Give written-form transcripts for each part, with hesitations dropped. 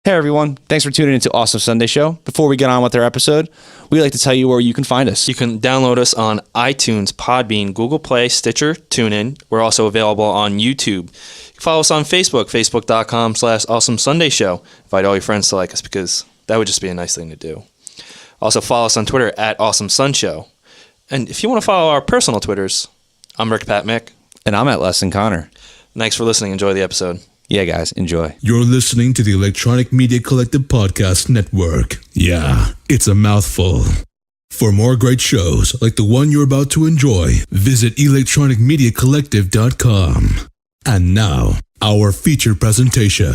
Hey everyone, thanks for tuning into Awesome Sunday Show. Before we get on with our episode, we'd like to tell you where you can find us. You can download us on iTunes, Podbean, Google Play, Stitcher, TuneIn. We're also available on YouTube. You can follow us on Facebook, facebook.com/Awesome Sunday Show. Invite all your friends to like us because that would just be a nice thing to do. Also follow us on Twitter at Awesome Sun Show. And if you want to follow our personal Twitters, I'm Rick Pat Mick. And I'm at Lesson Connor. Thanks for listening. Enjoy the episode. Yeah, guys, enjoy. You're listening to the Electronic Media Collective Podcast Network. Yeah, it's a mouthful. For more great shows like the one you're about to enjoy, visit electronicmediacollective.com. And now, our feature presentation.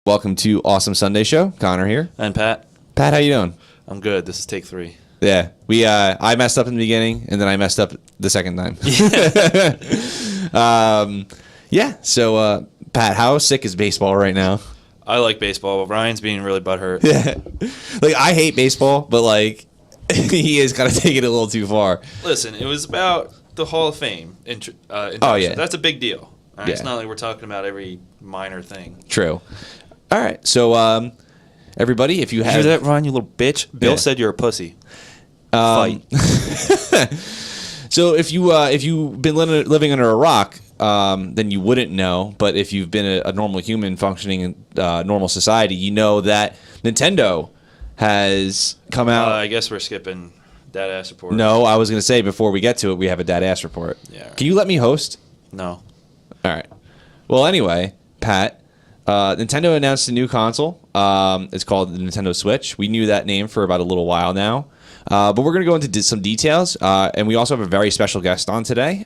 Welcome to Awesome Sunday Show. Connor here. And Pat. Pat, how you doing? I'm good. This is take 3. Yeah, I messed up in the beginning, and then I messed up the second time. So Pat, how sick is baseball right now? I like baseball, but Ryan's being really butthurt. Yeah, like I hate baseball, but like he is kind of taking it a little too far. Listen, it was about the Hall of Fame. Oh, yeah. That's a big deal. Right? Yeah. It's not like we're talking about every minor thing. True. All right, so everybody, if you You have hear that, Ryan, you little bitch? Bill Yeah. said you're a pussy. Fight. So if you've been living under a rock, then you wouldn't know. But if you've been a normal human functioning in normal society, you know that Nintendo has come out. I guess we're skipping Dat A.S Report. No, I was going to say before we get to it, we have a Dat A.S Report. Yeah. Can you let me host? No. All right. Well, anyway, Pat, Nintendo announced a new console. It's called the Nintendo Switch. We knew that name for about a little while now. But we're going to go into some details. And we also have a very special guest on today.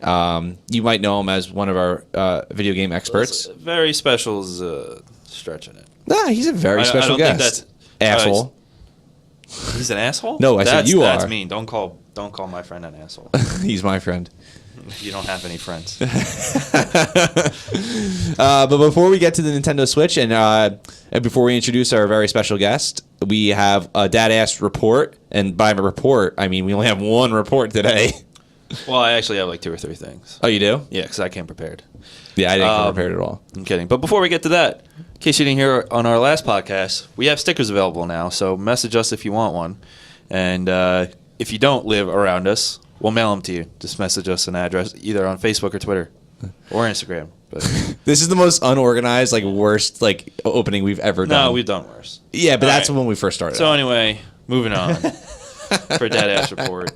You might know him as one of our video game experts. Very special is stretching it. Nah, he's a very special I don't guest. think that's Asshole. He's an asshole? No, I said you That's are. mean. Don't call my friend an asshole. He's my friend. You don't have any friends. But before we get to the Nintendo Switch and before we introduce our very special guest, we have a Dat A.S Report. And by report, I mean we only have one report today. Well, I actually have like 2 or 3 things. Oh, you do? Yeah, because I came prepared. Yeah, I didn't come prepared at all. I'm kidding. But before we get to that, in case you didn't hear on our last podcast, we have stickers available now. So message us if you want one. And if you don't live around us, we'll mail them to you. Just message us an address either on Facebook or Twitter or Instagram. But This is the most unorganized, worst opening we've ever done. no, we've done worse. Yeah, but All that's right. when we first started. So anyway, moving on for Dat A.S Report.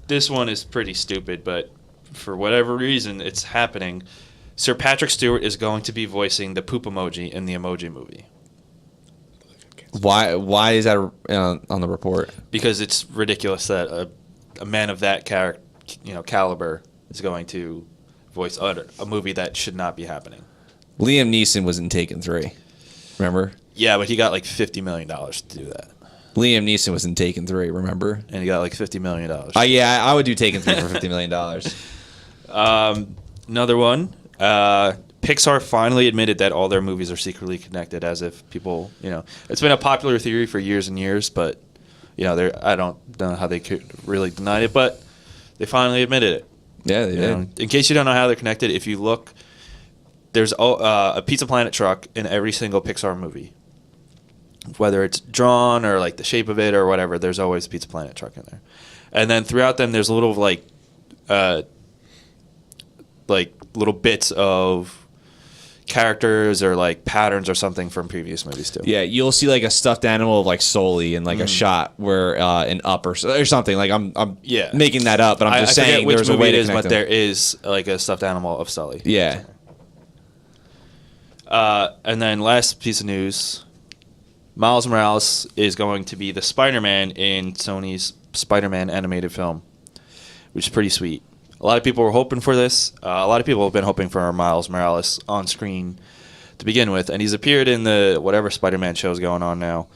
This one is pretty stupid, but for whatever reason, it's happening. Sir Patrick Stewart is going to be voicing the poop emoji in the Emoji Movie. Why is that on the report? Because it's ridiculous that a man of that caliber is going to voice a movie that should not be happening. Liam Neeson was in Taken 3. Remember? Yeah, but he got like $50 million to do that. Liam Neeson was in Taken 3, remember? And he got like $50 million. Yeah, I would do Taken 3 for $50 million. Another one. Pixar finally admitted that all their movies are secretly connected, as if people, it's been a popular theory for years and years, but, I don't know how they could really deny it, but they finally admitted it. Yeah, they did. In case you don't know how they're connected, if you look, there's a Pizza Planet truck in every single Pixar movie. Whether it's drawn or like the shape of it or whatever, there's always a Pizza Planet truck in there. And then throughout them, there's a little little bits of characters or like patterns or something from previous movies too. Yeah, you'll see like a stuffed animal of like Sully in like a shot where an Up or something. Like I'm making that up, but I'm just saying which there's a movie way it to is, connect but them. there is like a stuffed animal of Sully. Yeah. And then last piece of news. Miles Morales is going to be the Spider-Man in Sony's Spider-Man animated film, which is pretty sweet. A lot of people were hoping for this. A lot of people have been hoping for Miles Morales on screen to begin with, and he's appeared in the whatever Spider-Man show is going on now.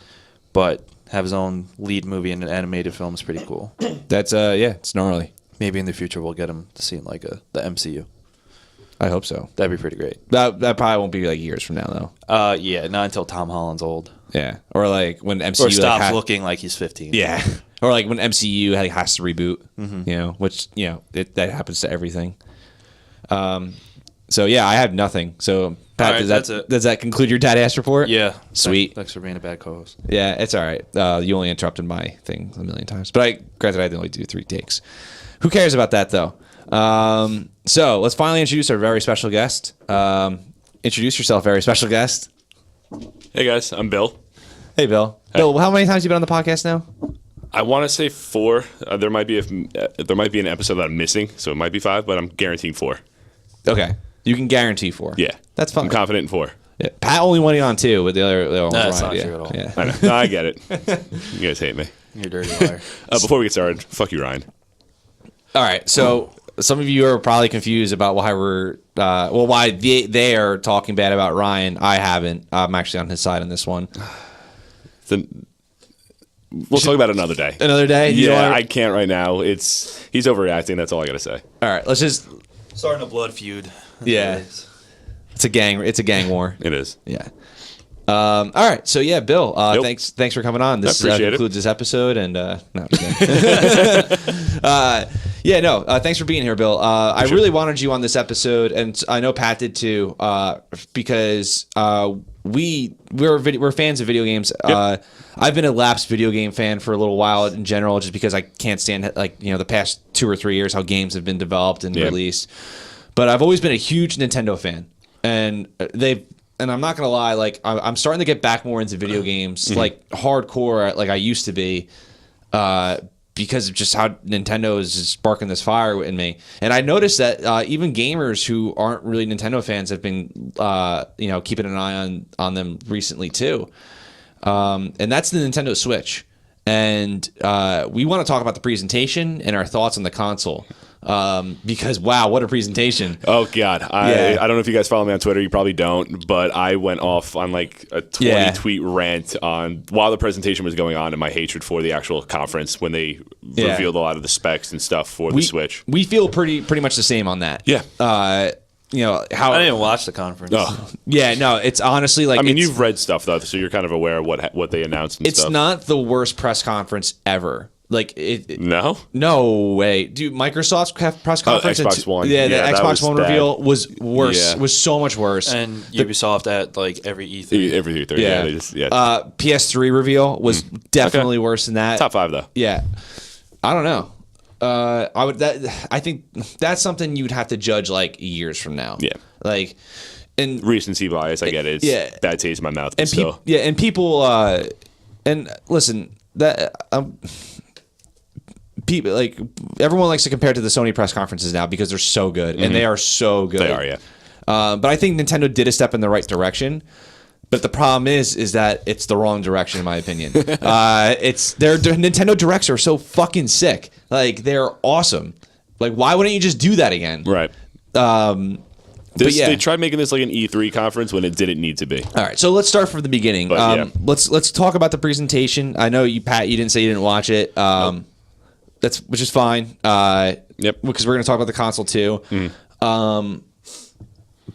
But have his own lead movie in an animated film is pretty cool. That's it's gnarly. Maybe in the future we'll get him to see in like the MCU. I hope so. That'd be pretty great. That probably won't be like years from now though. Yeah, not until Tom Holland's old. Yeah, or like when MCU Or stops looking like he's 15. Yeah, or like when MCU has to reboot. You know, which that happens to everything. So yeah, I have nothing. So Pat, All right, does that conclude your dad ass report? Yeah. Sweet. Thanks for being a bad co-host. Yeah, it's all right. You only interrupted my thing a million times, but granted, I didn't only do 3 takes. Who cares about that though? So let's finally introduce our very special guest. Introduce yourself, very special guest. Hey guys, I'm Bill. Hey, Bill. Hey. Bill, how many times have you been on the podcast now? I want to say 4. There might be an episode that I'm missing, so it might be 5, but I'm guaranteeing 4. Okay, you can guarantee 4. Yeah, that's fine. I'm confident in 4. Yeah. Pat only went on 2, but the other ones That's right. not true at all. Yeah. I know. No, I get it. You guys hate me. You're a dirty liar. Before we get started, fuck you, Ryan. All right, so some of you are probably confused about why why they are talking bad about Ryan. I haven't. I'm actually on his side on this one. Then we'll talk about it another day. Another day? Yeah, I can't right now. He's overreacting. That's all I gotta say. All right, let's just. Starting a blood feud. Yeah. It's a gang war. It is. Yeah. All right. So yeah, Bill. Yep. Thanks for coming on. This appreciate concludes this episode. And no, I'm kidding. Thanks for being here, Bill. I really wanted you on this episode, and I know Pat did too, because we're fans of video games. Yep. I've been a lapsed video game fan for a little while in general, just because I can't stand the past 2 or 3 years how games have been developed and released. But I've always been a huge Nintendo fan, and I'm not gonna lie, I'm starting to get back more into video games, like hardcore, like I used to be, because of just how Nintendo is just sparking this fire in me. And I noticed that even gamers who aren't really Nintendo fans have been, keeping an eye on them recently too. And that's the Nintendo Switch. And we want to talk about the presentation and our thoughts on the console. Because wow, what a presentation. Oh God. I don't know if you guys follow me on Twitter. You probably don't, but I went off on like a 20 tweet rant while the presentation was going on, and my hatred for the actual conference when they revealed a lot of the specs and stuff for the Switch. We feel pretty much the same on that. Yeah. How I didn't watch the conference. Oh. Yeah, no, it's honestly like. I mean, you've read stuff though, so you're kind of aware of what they announced. And it's stuff. not the worst press conference ever. Like no way, dude. Microsoft's press conference, Xbox One, the Xbox One bad. reveal was worse. Yeah. Was so much worse. And Ubisoft at like every E3. Every E3, yeah. They just PS3 reveal was definitely worse than that. Top 5 though. Yeah, I don't know. I think that's something you'd have to judge like years from now. Yeah, like and recency bias. I get it. It's bad taste in my mouth. But and still, and people and listen that people like everyone likes to compare to the Sony press conferences now because they're so good and they are so good. They are, yeah. But I think Nintendo did a step in the right direction. But the problem is that it's the wrong direction, in my opinion. It's their Nintendo Directs are so fucking sick. Like they're awesome. Like why wouldn't you just do that again? Right. They tried making this like an E3 conference when it didn't need to be. All right, so let's start from the beginning. Let's talk about the presentation. I know you, Pat, you didn't say you didn't watch it. Which is fine. Yep. Because we're going to talk about the console too.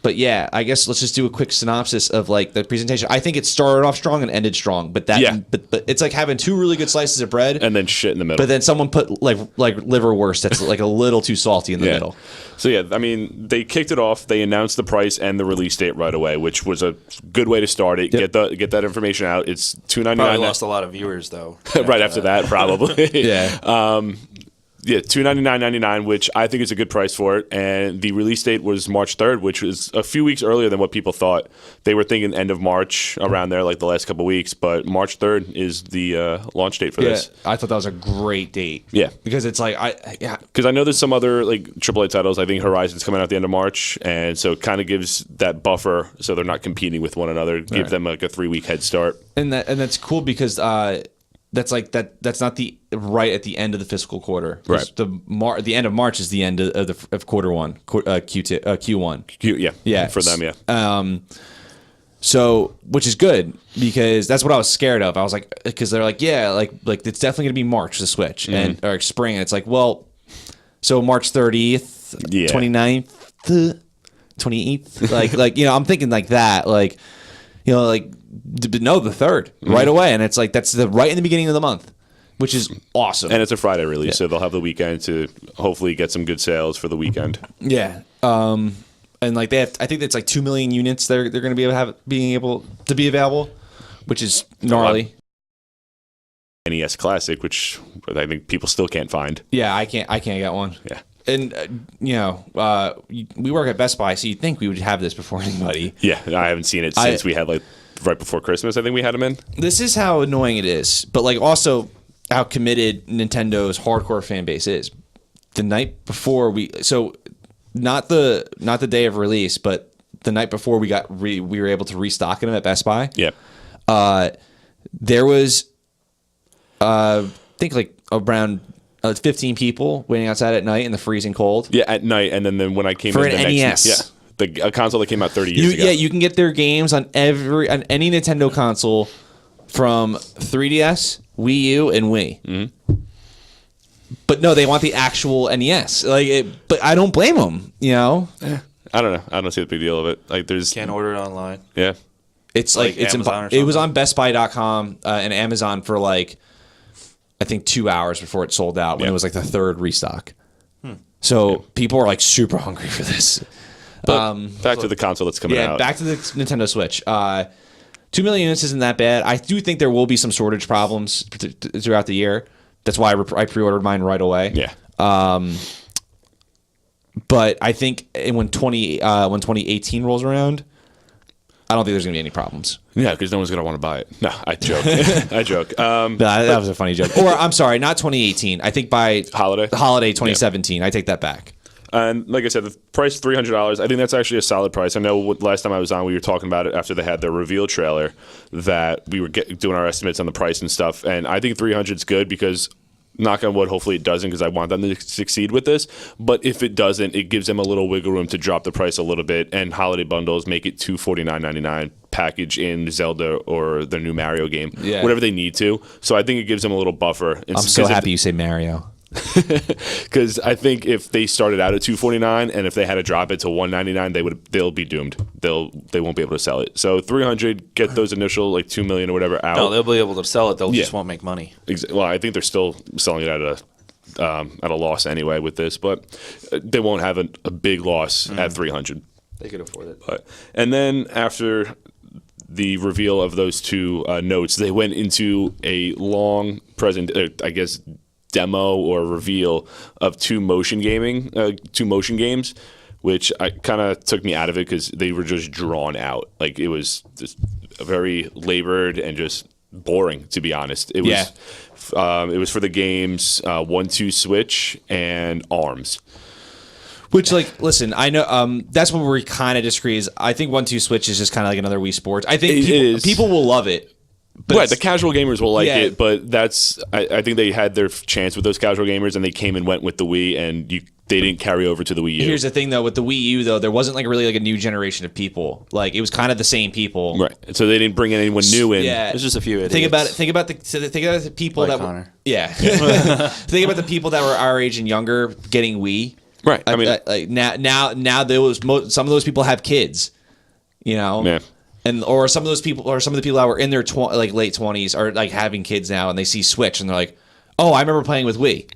But yeah, I guess let's just do a quick synopsis of like the presentation. I think it started off strong and ended strong, but it's like having 2 really good slices of bread and then shit in the middle. But then someone put like liverwurst that's like a little too salty in the middle. So yeah, I mean, they kicked it off. They announced the price and the release date right away, which was a good way to start it. Yep. Get that information out. It's $2.99. Probably lost a lot of viewers though. Right after that, probably. Yeah. Yeah, $299.99, which I think is a good price for it. And the release date was March 3rd, which was a few weeks earlier than what people thought. They were thinking end of March, around there, like the last couple of weeks. But March 3rd is the launch date for this. I thought that was a great date. Yeah. Because it's like, because I know there's some other like AAA titles. I think Horizon's coming out at the end of March. And so it kind of gives that buffer so they're not competing with one another. Give them like a 3-week head start. And that's cool because that's like that's not the right at the end of the fiscal quarter. Right. The end of March is the end of quarter one, Q1. Yeah. For them, yeah. So, which is good because that's what I was scared of. I was like, because they're like, yeah, like it's definitely gonna be March the Switch and or spring. And it's like, well, so March 30th, 29th, 28th, like I'm thinking like that, like like no, the 3rd right away, and it's like that's right in the beginning of the month, which is awesome. And it's a Friday release, so they'll have the weekend to hopefully get some good sales for the weekend. Yeah. And like I think it's like 2 million units they're going to be able to be available, which is gnarly. NES Classic, which I think people still can't find. Yeah, I can't get one. Yeah. And we work at Best Buy, so you'd think we would have this before anybody. Yeah, I haven't seen it since we had like right before Christmas. I think we had them in. This is how annoying it is, but like also how committed Nintendo's hardcore fan base is. The night before not the day of release, but the night before we were able to restock them at Best Buy. Yeah. There was, I think like around 15 people waiting outside at night in the freezing cold. Yeah, at night, and then when I came for in an the NES. next, a console that came out 30 years ago. Yeah, you can get their games on any Nintendo console from 3DS, Wii U, and Wii. Mm-hmm. But no, they want the actual NES. But I don't blame them. I don't know. I don't see the big deal of it. Like, there's Can't order it online. Yeah. It's like it's Amazon or it was something? on BestBuy.com and Amazon for like I think 2 hours before it sold out when it was like the 3rd restock. So people are like super hungry for this. But back to the console that's coming out. Back to the Nintendo Switch. 2 million units isn't that bad. I do think there will be some shortage problems throughout the year. That's why I pre-ordered mine right away. Yeah. But I think when 2018 rolls around, I don't think there's going to be any problems. Yeah, because no one's going to want to buy it. No, I joke. I joke. That was a funny joke. Or I'm sorry, not 2018. I think by Holiday 2017. I take that back. And like I said, the price $300. I think that's actually a solid price. I know last time I was on, we were talking about it after they had their reveal trailer that we were doing our estimates on the price and stuff. And I think 300 is good because, knock on wood, hopefully it doesn't because I want them to succeed with this. But if it doesn't, it gives them a little wiggle room to drop the price a little bit. And holiday bundles make it $249.99 package in Zelda or the new Mario game, whatever they need to. So I think it gives them a little buffer. I'm so happy you say Mario. Because I think if they started out at $249 and if they had to drop it to $199, they'll be doomed. They won't be able to sell it. So $300, get those initial like 2 million or whatever out. No, they'll be able to sell it. They'll just won't make money. Well, I think they're still selling it at a loss anyway with this, but they won't have a big loss at $300. They could afford it. And then after the reveal of those two notes, they went into a long demo or reveal of two motion games, which I kind of took me out of it because they were just drawn out. Like it was just very labored and just boring, to be honest. It was for the games 1-2 Switch and ARMS. Which, like, listen, I know that's what we kind of disagree. Is I think 1-2 Switch is just kind of like another Wii Sports. I think people will love it. But right, the casual gamers will like it, but I think they had their chance with those casual gamers, and they came and went with the Wii, and they didn't carry over to the Wii U. Here's the thing, though, with the Wii U, though, there wasn't like really like a new generation of people. Like it was kind of the same people, right? So they didn't bring anyone new in. Yeah, there's just a few idiots. Think about the people like that Connor. Think about the people that were our age and younger getting Wii. Right. I mean, like now some of those people have kids, Yeah. Or some of the people that were in their late 20s are like having kids now, and they see Switch and they're like, "Oh, I remember playing with Wii."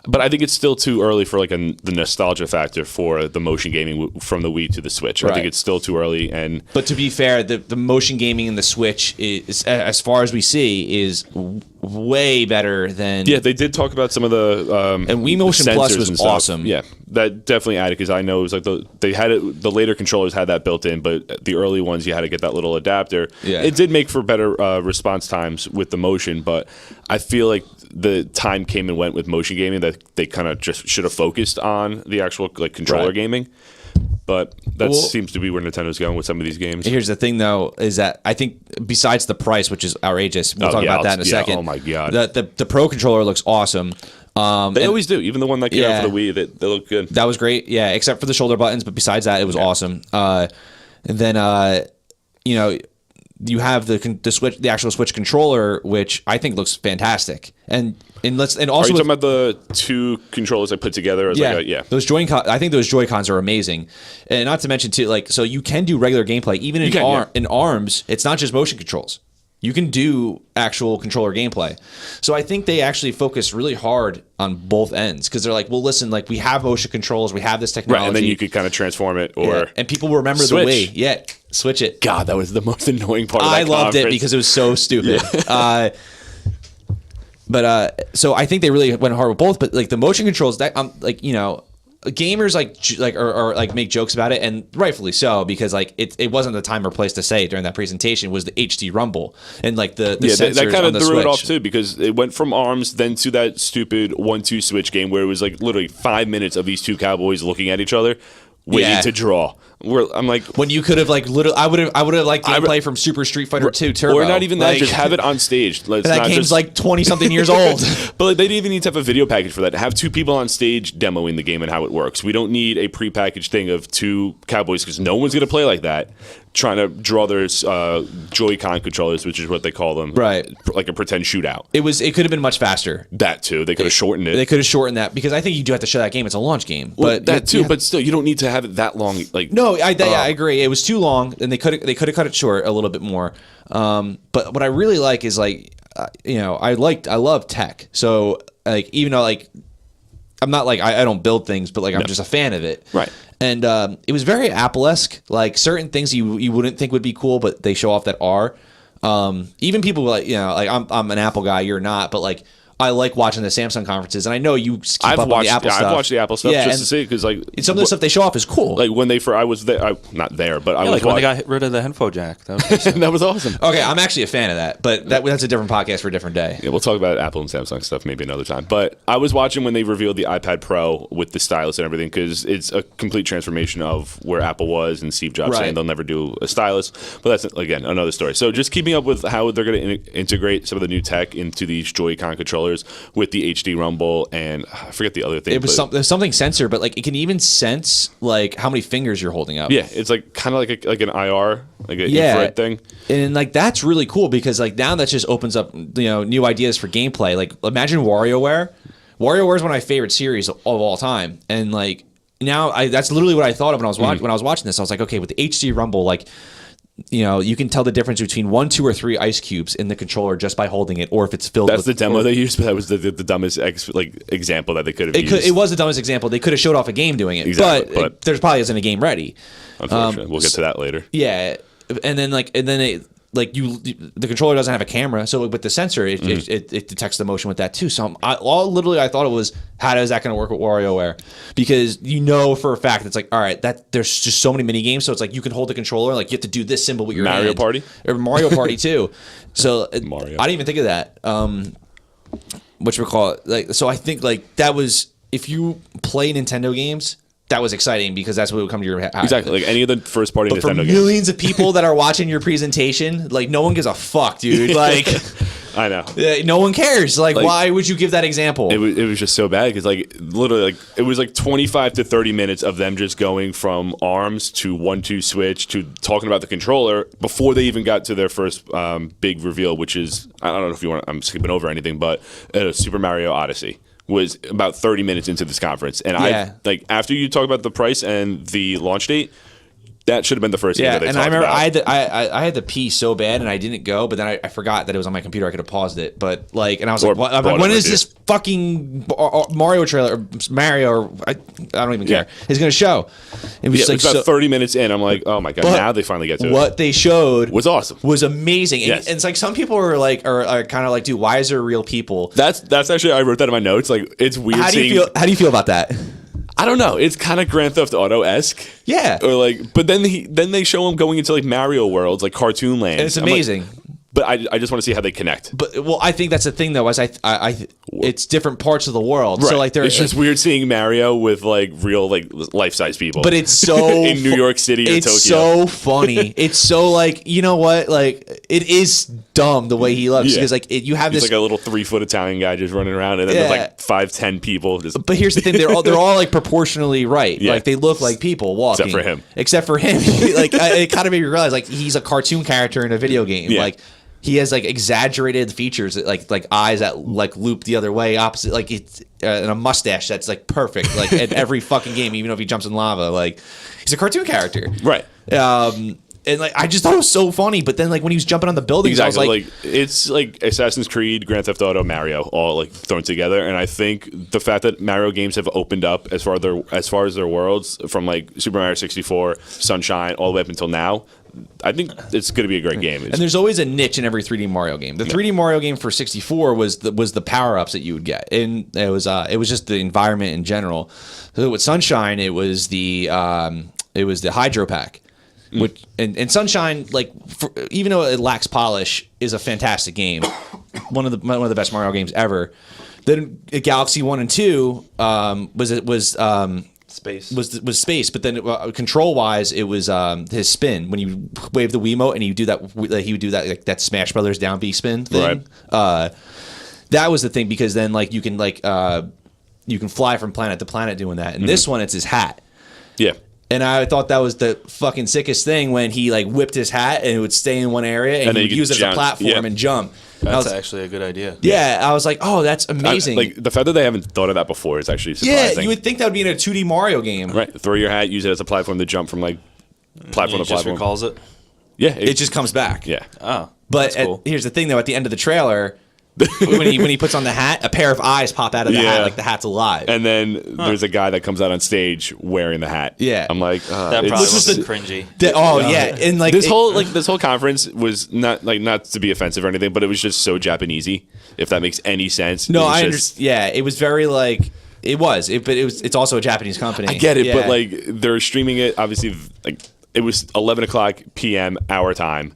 But I think it's still too early for like the nostalgia factor for the motion gaming from the Wii to the Switch. Right. I think it's still too early. But to be fair, the motion gaming in the Switch is, as far as we see, is way better than. Yeah, they did talk about some of the and Wii Motion Plus was awesome. Yeah, that definitely added because I know it was like the later controllers had that built in, but the early ones you had to get that little adapter. Yeah, it did make for better response times with the motion, but I feel like the time came and went with motion gaming that they kind of just should have focused on the actual like controller gaming. But that seems to be where Nintendo's going with some of these games. Here's the thing, though, is that I think besides the price, which is outrageous, we'll talk about that in a second. Oh my god, the Pro controller looks awesome. They always do. Even the one that came out for the Wii, they look good. That was great. Yeah, except for the shoulder buttons, but besides that, it was awesome. And then you know, you have the actual Switch controller, which I think looks fantastic. And also, are you talking about the two controllers I put together? Those I think those Joy-Cons are amazing, and not to mention too, like, so you can do regular gameplay even in ARMS. It's not just motion controls. You can do actual controller gameplay. So I think they actually focus really hard on both ends because they're like, well, listen, like we have motion controls, we have this technology, right? And then you could kind of transform it, and people will remember switch. the Wii. Yeah, switch it. God, that was the most annoying part. Of that I loved conference. it because it was so stupid. Yeah. So I think they really went hard with both. But like the motion controls, that like, you know, gamers like make jokes about it, and rightfully so, because like it wasn't the time or place to say during that presentation was the HD rumble and like the sensors that kind on of the threw it Switch. off too, because it went from ARMS then to that stupid 1-2 switch game where it was like literally 5 minutes of these two cowboys looking at each other waiting to draw. I'm like, when you could have like literally, I would have liked gameplay from Super Street Fighter 2 Turbo, or not even that. Like, just have it on stage. That game's like 20 something years old. But like, they didn't even need to have a video package for that. Have two people on stage demoing the game and how it works. We don't need a prepackaged thing of two cowboys because no one's going to play like that. Trying to draw their Joy-Con controllers, which is what they call them, right? Like a pretend shootout. It could have been much faster. That too. They could have shortened it. They could have shortened that because I think you do have to show that game. It's a launch game, but that too. But still, you don't need to have it that long. Like no, I agree. It was too long, and they could have cut it short a little bit more. But what I really like is like, you know, I love tech. So like, even though like I'm not like I don't build things, but like I'm just a fan of it, right? And it was very Apple-esque. Like certain things you wouldn't think would be cool, but they show off that are. Even people like, you know, like I'm an Apple guy, you're not, but like I like watching the Samsung conferences, and I know you keep up on the Apple stuff. I've watched the Apple stuff just to see, because like some of the stuff they show off is cool. Like when I was there, not there, but I was like when they got rid of the headphone jack. That was awesome. Okay, I'm actually a fan of that, but that's a different podcast for a different day. Yeah, we'll talk about Apple and Samsung stuff maybe another time. But I was watching when they revealed the iPad Pro with the stylus and everything, because it's a complete transformation of where Apple was and Steve Jobs saying they'll never do a stylus. But that's, again, another story. So just keeping up with how they're going to integrate some of the new tech into these Joy-Con controllers with the HD rumble, and I forget the other thing. It was something sensor, but like it can even sense like how many fingers you're holding up. Yeah, it's like kind of like an IR, like an infrared thing. And like that's really cool because like now that just opens up, you know, new ideas for gameplay. Like imagine WarioWare. WarioWare is one of my favorite series of all time, and like now that's literally what I thought of when I was watching this. I was like, okay, with the HD rumble, like, you know, you can tell the difference between 1, 2, or 3 ice cubes in the controller just by holding it, or if it's filled. That's the demo they used, but that was the dumbest example that they could have used. It was the dumbest example. They could have showed off a game doing it, exactly, but there's probably isn't a game ready. Unfortunately, we'll get to that later. Yeah, and then the controller doesn't have a camera, so with the sensor, it detects the motion with that too. So I thought it was, how is that going to work with WarioWare? Because you know for a fact it's like, all right, that there's just so many mini games, so it's like you can hold the controller, like you have to do this symbol with your Mario hand. Party Or Mario Party too. So Mario. I didn't even think of that. Whatchamacallit, like, so I think like that was, if you play Nintendo games, that was exciting because that's what would come to your head. Exactly, like any of the first party but Nintendo for games. millions of people that are watching your presentation, like no one gives a fuck, dude. Like, I know. No one cares. Like, why would you give that example? It was just so bad because like literally like it was like 25 to 30 minutes of them just going from ARMS to 1-2 switch to talking about the controller before they even got to their first big reveal, which is, I don't know if you want, I'm skipping over anything, but Super Mario Odyssey was about 30 minutes into this conference. And I like, after you talk about the price and the launch date, that should have been the first game that they and talked I remember about. I had to pee so bad and I didn't go, but then I forgot that it was on my computer. I could have paused it, but like, and I was like, what? I'm like, when is this fucking Mario trailer, or Mario, or I don't even care, is going to show? It was it was about 30 minutes in. I'm like, oh my god, now they finally get to it. What they showed was awesome, was amazing. Yes. And it's like some people are like, are kind of like, dude, why is there real people? That's actually, I wrote that in my notes. Like, it's weird. How do you feel about that? I don't know. It's kind of Grand Theft Auto-esque. Yeah. Or like, but then they show him going into like Mario worlds, like Cartoon Land. And it's amazing. But I just want to see how they connect. But well, I think that's the thing though. Is it's different parts of the world. Right. So like it's just weird seeing Mario with like real like life size people. But it's so in New York City or it's Tokyo. It's so funny. It's so like, you know what? Like it is dumb the way he looks because like you have He's this like a little 3-foot Italian guy just running around, and then there's like 5-10 people. Just But here's the thing: they're all like proportionally right. Yeah. Like they look like people walking. Except for him. Like it kind of made me realize like he's a cartoon character in a video game. Yeah. Like he has like exaggerated features, like eyes that like loop the other way, opposite. Like it's and a mustache that's like perfect. Like in every fucking game, even if he jumps in lava, like he's a cartoon character. Right. And like I just thought it was so funny, but then like when he was jumping on the buildings, Exactly. I was like it's like Assassin's Creed, Grand Theft Auto, Mario, all like thrown together. And I think the fact that Mario games have opened up as far as their worlds from like Super Mario 64, Sunshine, all the way up until now, I think it's going to be a great game. And there's always a niche in every 3D Mario game. The 3D Mario game for 64 was the power ups that you would get, and it was just the environment in general. So with Sunshine, it was the Hydro Pack. Which and Sunshine, like even though it lacks polish, is a fantastic game. one of the best Mario games ever. Then Galaxy 1 and 2 was space, but then control wise, it was his spin when you wave the Wiimote and he would do that like that Smash Brothers down B spin thing. Right. That was the thing because then like you can fly from planet to planet doing that. And this one, it's his hat. Yeah. And I thought that was the fucking sickest thing when he like whipped his hat and it would stay in one area and he would use it as a platform and jump. That's actually a good idea. Yeah, I was like, oh, that's amazing. Like the fact that they haven't thought of that before is actually surprising. Yeah, you would think that would be in a 2D Mario game. Right. Throw your hat, use it as a platform to jump from like platform to Just platform. recalls it. Yeah. It just comes back. Yeah. Oh, But that's cool. here's the thing, though. At the end of the trailer, when he puts on the hat, a pair of eyes pop out of the hat, like the hat's alive. And then there's a guy that comes out on stage wearing the hat. Yeah. I'm like, That probably it's- wasn't cringy. Yeah, and like this whole conference was not to be offensive or anything, but it was just so Japanesey. If that makes any sense. No, I understand. Yeah, it was very like it's also a Japanese company. I get it, Yeah. but like they're streaming it. Obviously, like it was 11 o'clock p.m. our time,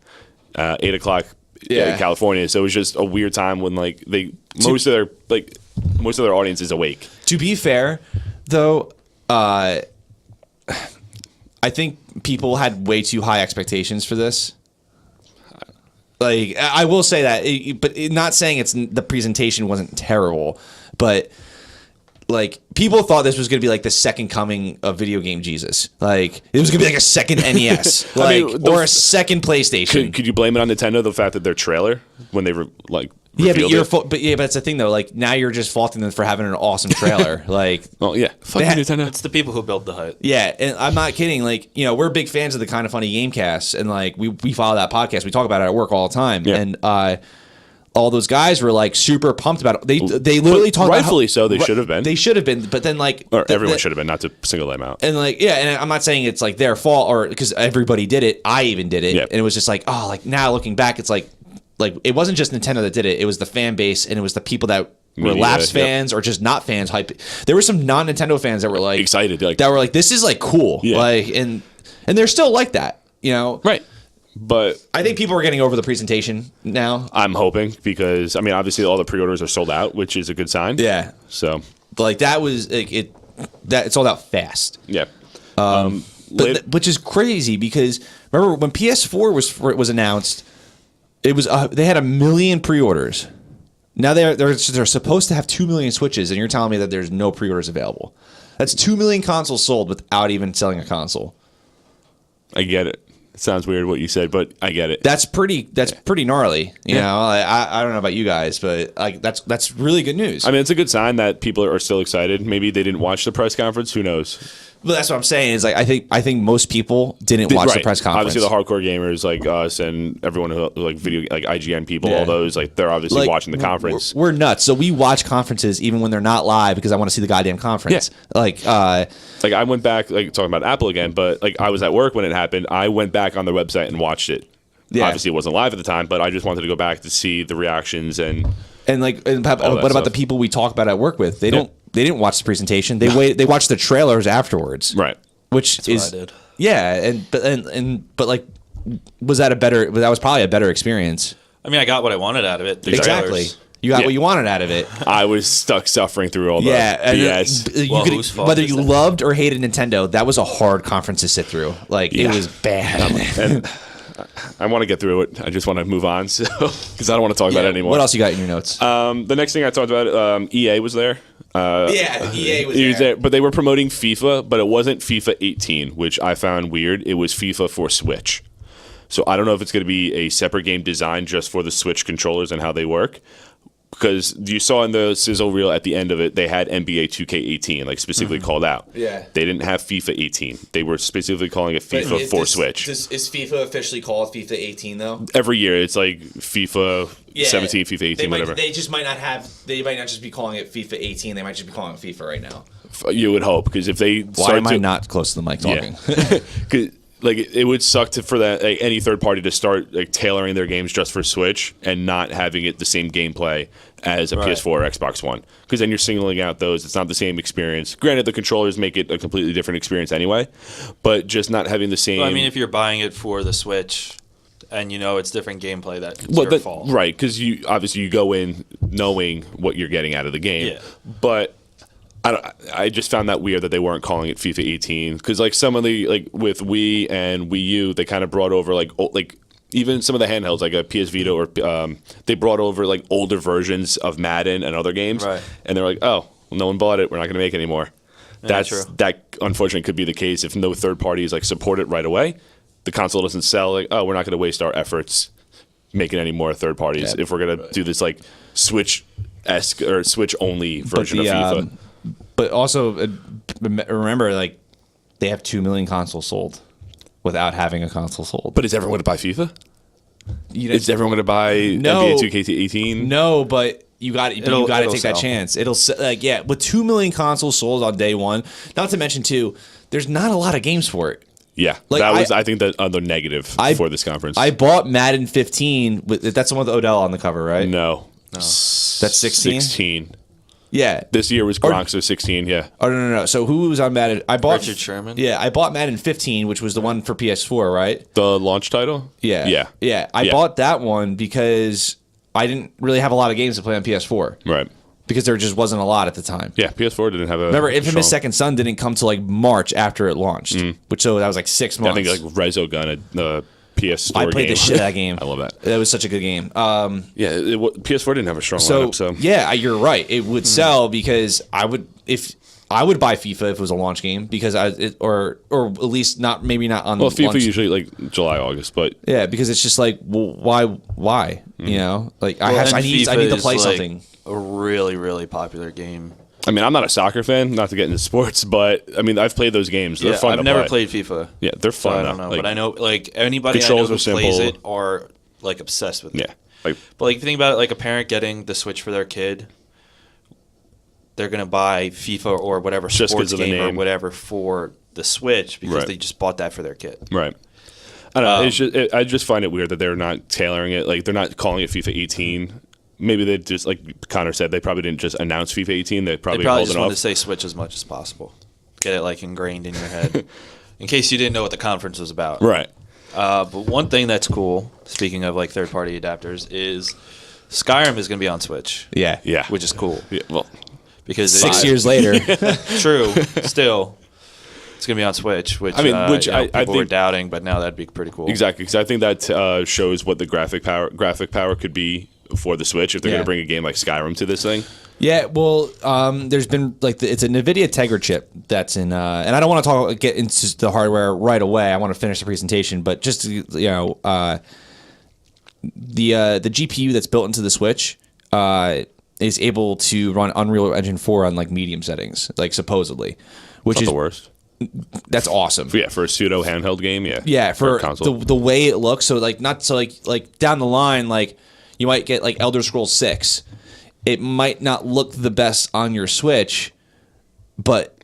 8 o'clock in California. So it was just a weird time when like most of their audience is awake. To be fair, though, I think people had way too high expectations for this. Like I will say that, but not saying the presentation wasn't terrible, but like people thought this was going to be like the second coming of video game Jesus. Like it was going to be like a second NES, or a second PlayStation. Could you blame it on Nintendo, the fact that their trailer when they were like but revealed it? but that's the thing though. Like now you're just faulting them for having an awesome trailer. Like Oh yeah, fuck you, Nintendo. It's the people who build the hype. yeah, and I'm not kidding. Like we're big fans of the Kind of Funny Gamecast, and like we follow that podcast. We talk about it at work all the time, Yeah. and all those guys were like super pumped about it. They literally talked rightfully about so. They should have been. They should have been, but then like Or everyone should have been, not to single them out. And like and I'm not saying it's like their fault or because everybody did it. I even did it, Yeah. and it was just like like now looking back, it's like it wasn't just Nintendo that did it. It was the fan base, and it was the people that were Media, lapsed yep. fans or just not fans. Hype. There were some non-Nintendo fans that were like Excited, like- that were like, this is like cool, Yeah. like and they're still like that, Right. But I think people are getting over the presentation now. I'm hoping because I mean obviously all the pre-orders are sold out, which is a good sign. Yeah, So like that was like it sold out fast. yeah. But which is crazy because remember when PS4 was announced, it was they had 1 million pre-orders. Now they're supposed to have 2 million Switches, and you're telling me that there's no pre-orders available. That's 2 million consoles sold without even selling a console. I get it. It sounds weird what you said, but I get it. That's pretty gnarly. You know, I don't know about you guys, but like that's really good news. I mean, it's a good sign that people are still excited. Maybe they didn't watch the press conference. Who knows? But that's what I'm saying is like I think most people didn't watch the press conference. Obviously, the hardcore gamers like us and everyone who like video like IGN people, all those like they're obviously Like, watching the conference. We're nuts. So we watch conferences even when they're not live because I want to see the goddamn conference. Yeah. Like I went back like talking about Apple again, but like I was at work when it happened. I went back on the website and watched it. Yeah. Obviously, it wasn't live at the time, but I just wanted to go back to see the reactions and what about stuff. the people we talk about at work with? They didn't watch the presentation. They watched the trailers afterwards. right. Which That's is what I did. Yeah, but like that was probably a better experience. I mean, I got what I wanted out of it. The Exactly. trailers. You got Yeah. what you wanted out of it. I was stuck suffering through all the Yeah, and BS. Well, whose fault whether is you that? loved or hated Nintendo, that was a hard conference to sit through. Like Yeah. it was bad. And I want to get through it. I just want to move on, so because I don't want to talk about it anymore. What else you got in your notes? The next thing I talked about, EA was there. Yeah, EA was He was there, but they were promoting FIFA, but it wasn't FIFA 18, which I found weird. It was FIFA for Switch. So I don't know if it's going to be a separate game designed just for the Switch controllers and how they work. Because you saw in the sizzle reel at the end of it, they had NBA 2K18, like specifically called out. Yeah. They didn't have FIFA 18. They were specifically calling it FIFA for Switch. Is FIFA officially called FIFA 18 though? Every year, it's like FIFA 17, FIFA 18, whatever. They just might not have. They might not just be calling it FIFA 18. They might just be calling it FIFA right now. You would hope, because if they Why am I not close to the mic talking? Yeah. 'Cause, like it would suck for that any third party to start like tailoring their games just for Switch and not having it the same gameplay as a PS4 or Xbox One, because then you're singling out those. It's not the same experience. Granted, the controllers make it a completely different experience anyway, but just not having the same. Well, I mean, if you're buying it for the Switch and you know it's different gameplay, that's your fault. Right, because you obviously you go in knowing what you're getting out of the game. Yeah. But I just found that weird that they weren't calling it FIFA 18, because like some of the like with Wii and Wii U, they kind of brought over like even some of the handhelds like a PS Vita or they brought over like older versions of Madden and other games, Right. and they're like, oh, well, no one bought it, we're not going to make it anymore. Yeah, true. That unfortunately could be the case if no third parties like support it right away. The console doesn't sell. Like, oh, we're not going to waste our efforts making any more more third parties if we're going to do this like Switch-esque or Switch only version of FIFA. But also remember, like they have 2 million consoles sold without having a console sold. But is everyone going to buy FIFA? You know, Is everyone going to buy No. NBA 2K18? no, but you got to It'll take that sell. chance. It'll with 2 million consoles sold on day one. Not to mention too, there's not a lot of games for it. Yeah, Like, that was I think the other negative for this conference. I bought Madden 15. That's the one with Odell on the cover, right? no. That's 16? 16. Yeah. This year was Gronk, so 16, yeah. Oh no. So who was on Madden? I bought Richard Sherman? Yeah, I bought Madden 15, which was the one for PS4, right? The launch title? Yeah. Yeah. Yeah. I bought that one because I didn't really have a lot of games to play on PS4 Right. because there just wasn't a lot at the time. Yeah, PS4 didn't have a Remember, Infamous strong- Second Son didn't come till like March after it launched, which so that was like 6 months. I think like Resogun, the PS Store I played game. the shit out of that game. I love that. That was such a good game. Yeah, PS4 didn't have a strong So, lineup, so yeah, you're right. It would sell because I would buy FIFA if it was a launch game because or at least maybe not on well, FIFA launch. usually like July, August, but Yeah, because it's just like, well, why? You know, like I need to play something. A really, really popular game. I mean, I'm not a soccer fan, not to get into sports, but I mean, I've played those games. They're fun. I've never played FIFA. Yeah, they're So fun. I don't know, Like, but I know like anybody I know controls who are plays simple. it are like obsessed with it. yeah, like But like if you think about it, like a parent getting the Switch for their kid, they're gonna buy FIFA or whatever Just 'cause sports of the game or name. whatever for the Switch because Right. they just bought that for their kid. right. I don't know. It's just, I just find it weird that they're not tailoring it. Like they're not calling it FIFA 18. Maybe they just, like Connor said, they probably didn't just announce FIFA 18. They They probably probably holding just wanted off. to say Switch as much as possible, get it like ingrained in your head, in case you didn't know what the conference was about. Right. But one thing that's cool, speaking of like third-party adapters, is Skyrim is going to be on Switch. Yeah, Yeah. Which is cool Yeah, well, because 6 years later. True, still, it's going to be on Switch. Which I mean, which I people were think- doubting, but now that'd be pretty cool. exactly, because I think that shows what the graphic power could be for the Switch if they're Yeah. going to bring a game like Skyrim to this thing. Yeah, well, there's been like it's a NVIDIA Tegra chip that's in, and I don't want to get into the hardware right away. I want to finish the presentation, but just the GPU that's built into the Switch is able to run Unreal Engine 4 on like medium settings, like supposedly, which Not is the worst. that's awesome. Yeah, for a pseudo handheld game, yeah. Yeah, for console. the way it looks. So like not so like down the line, like you might get like Elder Scrolls 6. It might not look the best on your Switch, but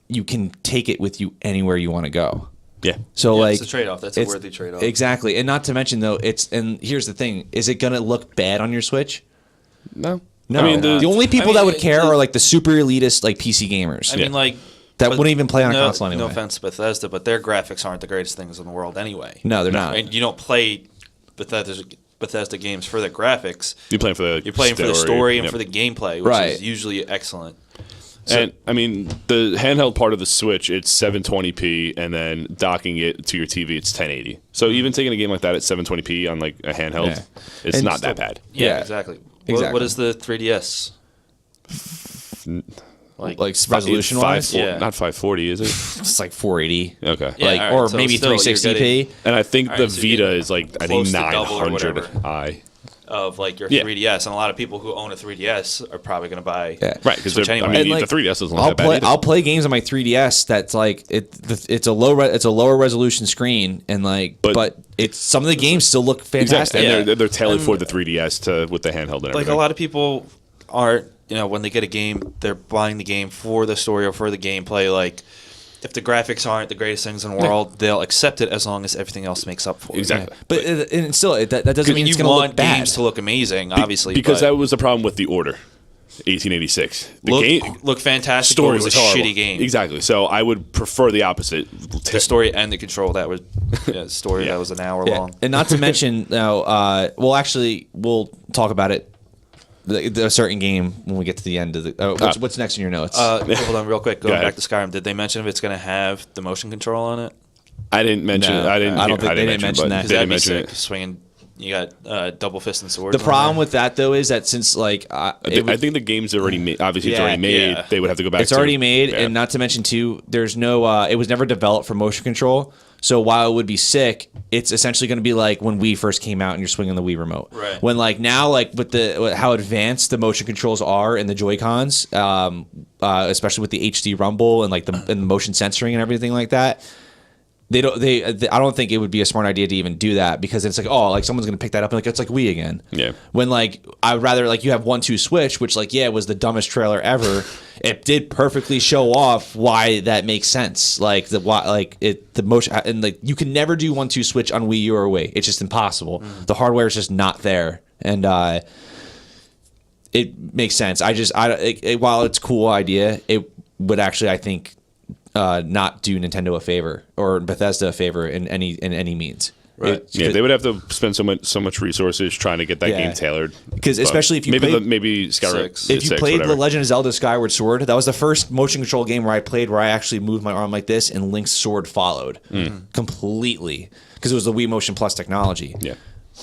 you can take it with you anywhere you want to go. yeah. So Yeah, like it's a trade-off. That's a worthy trade-off. Exactly. And not to mention though, and here's the thing, is it going to look bad on your Switch? No. No. I mean, the only people I mean, that would care the- are like the super elitist like PC gamers. I mean, like That but wouldn't even play on a console No anyway. offense to Bethesda, but their graphics aren't the greatest things in the world anyway. No, they're not. And you don't play Bethesda's Bethesda games for the graphics. You're playing for the story and yep. for the gameplay, which is usually excellent. And I mean, the handheld part of the Switch, it's 720p, and then docking it to your TV, it's 1080. So even taking a game like that at 720p on like a handheld, it's not that bad. Yeah, exactly. What is the 3DS? Like resolution wise? Yeah. Not 540, is it? It's like 480. Okay. Yeah, or so maybe 360p. And I think the Vita is like, I think close to double or 900i. Of like your 3DS, and a lot of people who own a 3DS are probably going to buy right, because anyway. I mean, the 3DS doesn't look that bad either. I'll play games on my 3DS that's like it's a lower resolution screen, and like but it's some of the games still look fantastic. Exactly. And they're tailored for the 3DS with the handheld and everything. Like a lot of people aren't, when they get a game, they're buying the game for the story or for the gameplay. Like, if the graphics aren't the greatest things in the world, they'll accept it as long as everything else makes up for it. Exactly. But and still, that doesn't mean it's going to look bad. Games to look amazing, obviously. Because that was the problem with The Order, 1886. The game look fantastic. Story was a horrible. shitty game. Exactly. So I would prefer the opposite. The story and the control that was that was an hour long. And not to mention now, we'll talk about it. A certain game when we get to the end of the. What's next in your notes? Hold on, real quick. Going back to Skyrim, did they mention if it's going to have the motion control on it? I didn't mention. No, I don't think they didn't mention that. Because that'd be sick. Swinging, you got double fist and swords. The problem with that though is that since like I think the game's already made. Obviously, it's already made. Yeah. They would have to go back. It's already made, and not to mention too, there's no. It was never developed for motion control. So while it would be sick, it's essentially going to be like when Wii first came out and you're swinging the Wii remote. Right. When like now, like with how advanced the motion controls are in the Joy-Cons, especially with the HD rumble and like the motion censoring and everything like that. I don't think it would be a smart idea to even do that, because it's like, oh, like someone's gonna pick that up and like it's like Wii again. Yeah. When like I'd rather like you have 1-2 switch, which like was the dumbest trailer ever. It did perfectly show off why that makes sense. Like the motion, and like you can never do 1-2 switch on Wii U or Wii. It's just impossible. The hardware is just not there, and it makes sense. While it's a cool idea, it would actually, I think, not do Nintendo a favor or Bethesda a favor in any means. Right. They would have to spend so much resources trying to get that game tailored. Because especially if you maybe Skyrim, if you played The Legend of Zelda: Skyward Sword, that was the first motion control game where I played where I actually moved my arm like this and Link's sword followed completely, because it was the Wii Motion Plus technology. Yeah.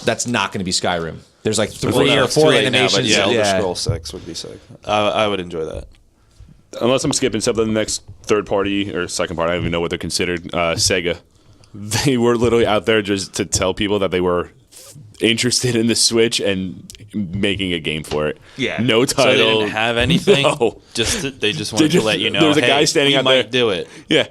That's not going to be Skyrim. There's like 3 or 4 too late animations. now, but Elder Scrolls 6 would be sick. I would enjoy that. Unless I'm skipping something, the next third party or second party, I don't even know what they're considered. Sega. They were literally out there just to tell people that they were interested in the Switch and making a game for it. Yeah. No title. So they didn't have anything. No. They just wanted to let you know. There was a guy standing out there. Might do it. Yeah.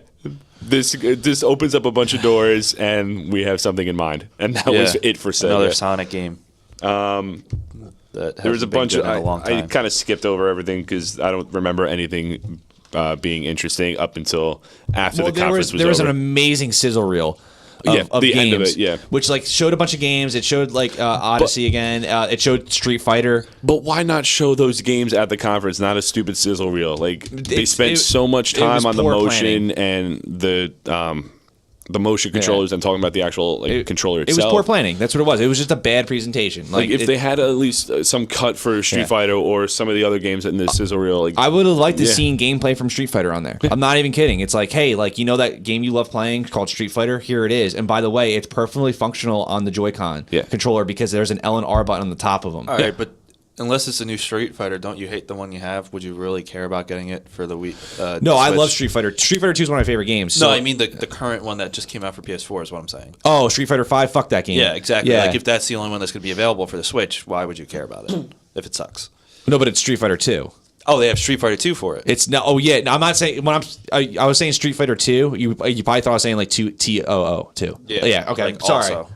This opens up a bunch of doors, and we have something in mind. And that was it for Sega. Another Sonic game. There was a bunch of. I kind of skipped over everything because I don't remember anything being interesting up until after the conference was over. There was an amazing sizzle reel. Of the games, end of it, which like showed a bunch of games. It showed like Odyssey again. It showed Street Fighter. But why not show those games at the conference? Not a stupid sizzle reel. Like they spent so much time on the motion and the motion controllers and talking about the actual controller itself. It was poor planning. That's what it was. It was just a bad presentation. Like if they had at least some cut for Street Fighter or some of the other games in this sizzle reel, like I would have liked to seen gameplay from Street Fighter on there. I'm not even kidding. It's like, hey, like you know that game you love playing called Street Fighter? Here it is. And by the way, it's perfectly functional on the Joy-Con controller because there's an L and R button on the top of them. All right, but unless it's a new Street Fighter, don't you hate the one you have? Would you really care about getting it for the Wii? No, I love Street Fighter. Street Fighter 2 is one of my favorite games. No, I mean the current one that just came out for PS4 is what I'm saying. Oh, Street Fighter 5, fuck that game. Yeah, exactly. Yeah. Like if that's the only one that's going to be available for the Switch, why would you care about it if it sucks? No, but it's Street Fighter 2. Oh, they have Street Fighter 2 for it. It's no. Oh yeah, no, I'm not saying when I was saying Street Fighter 2. You probably thought I was saying like 2 Yeah. Okay. Like sorry. Also.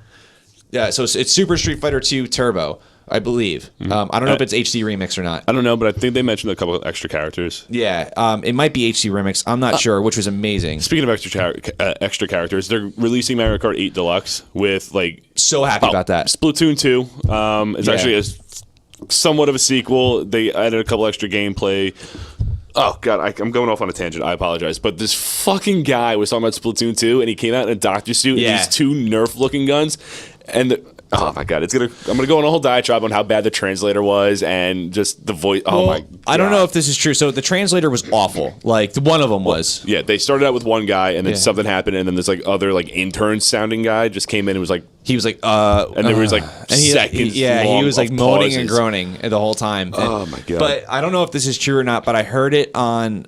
Yeah. So it's Super Street Fighter 2 Turbo, I believe. I don't know if it's HD remix or not. I don't know, but I think they mentioned a couple of extra characters. Yeah. It might be HD remix. I'm not sure, which was amazing. Speaking of extra characters, they're releasing Mario Kart 8 Deluxe with like so happy about that. Splatoon 2. It's actually somewhat of a sequel. They added a couple extra gameplay. Oh, God, I'm going off on a tangent. I apologize. But this fucking guy was talking about Splatoon 2, and he came out in a doctor suit and these 2 Nerf-looking guns. And Oh my god, I'm gonna go on a whole diatribe on how bad the translator was and just the voice. Oh my god. I don't know if this is true. So the translator was awful. Like one of them was. Yeah, they started out with one guy, and then something happened, and then this like other like intern sounding guy just came in and was like, He was like, and there was like seconds. he was like of moaning pauses. and groaning the whole time. Oh my god! But I don't know if this is true or not. But I heard it online.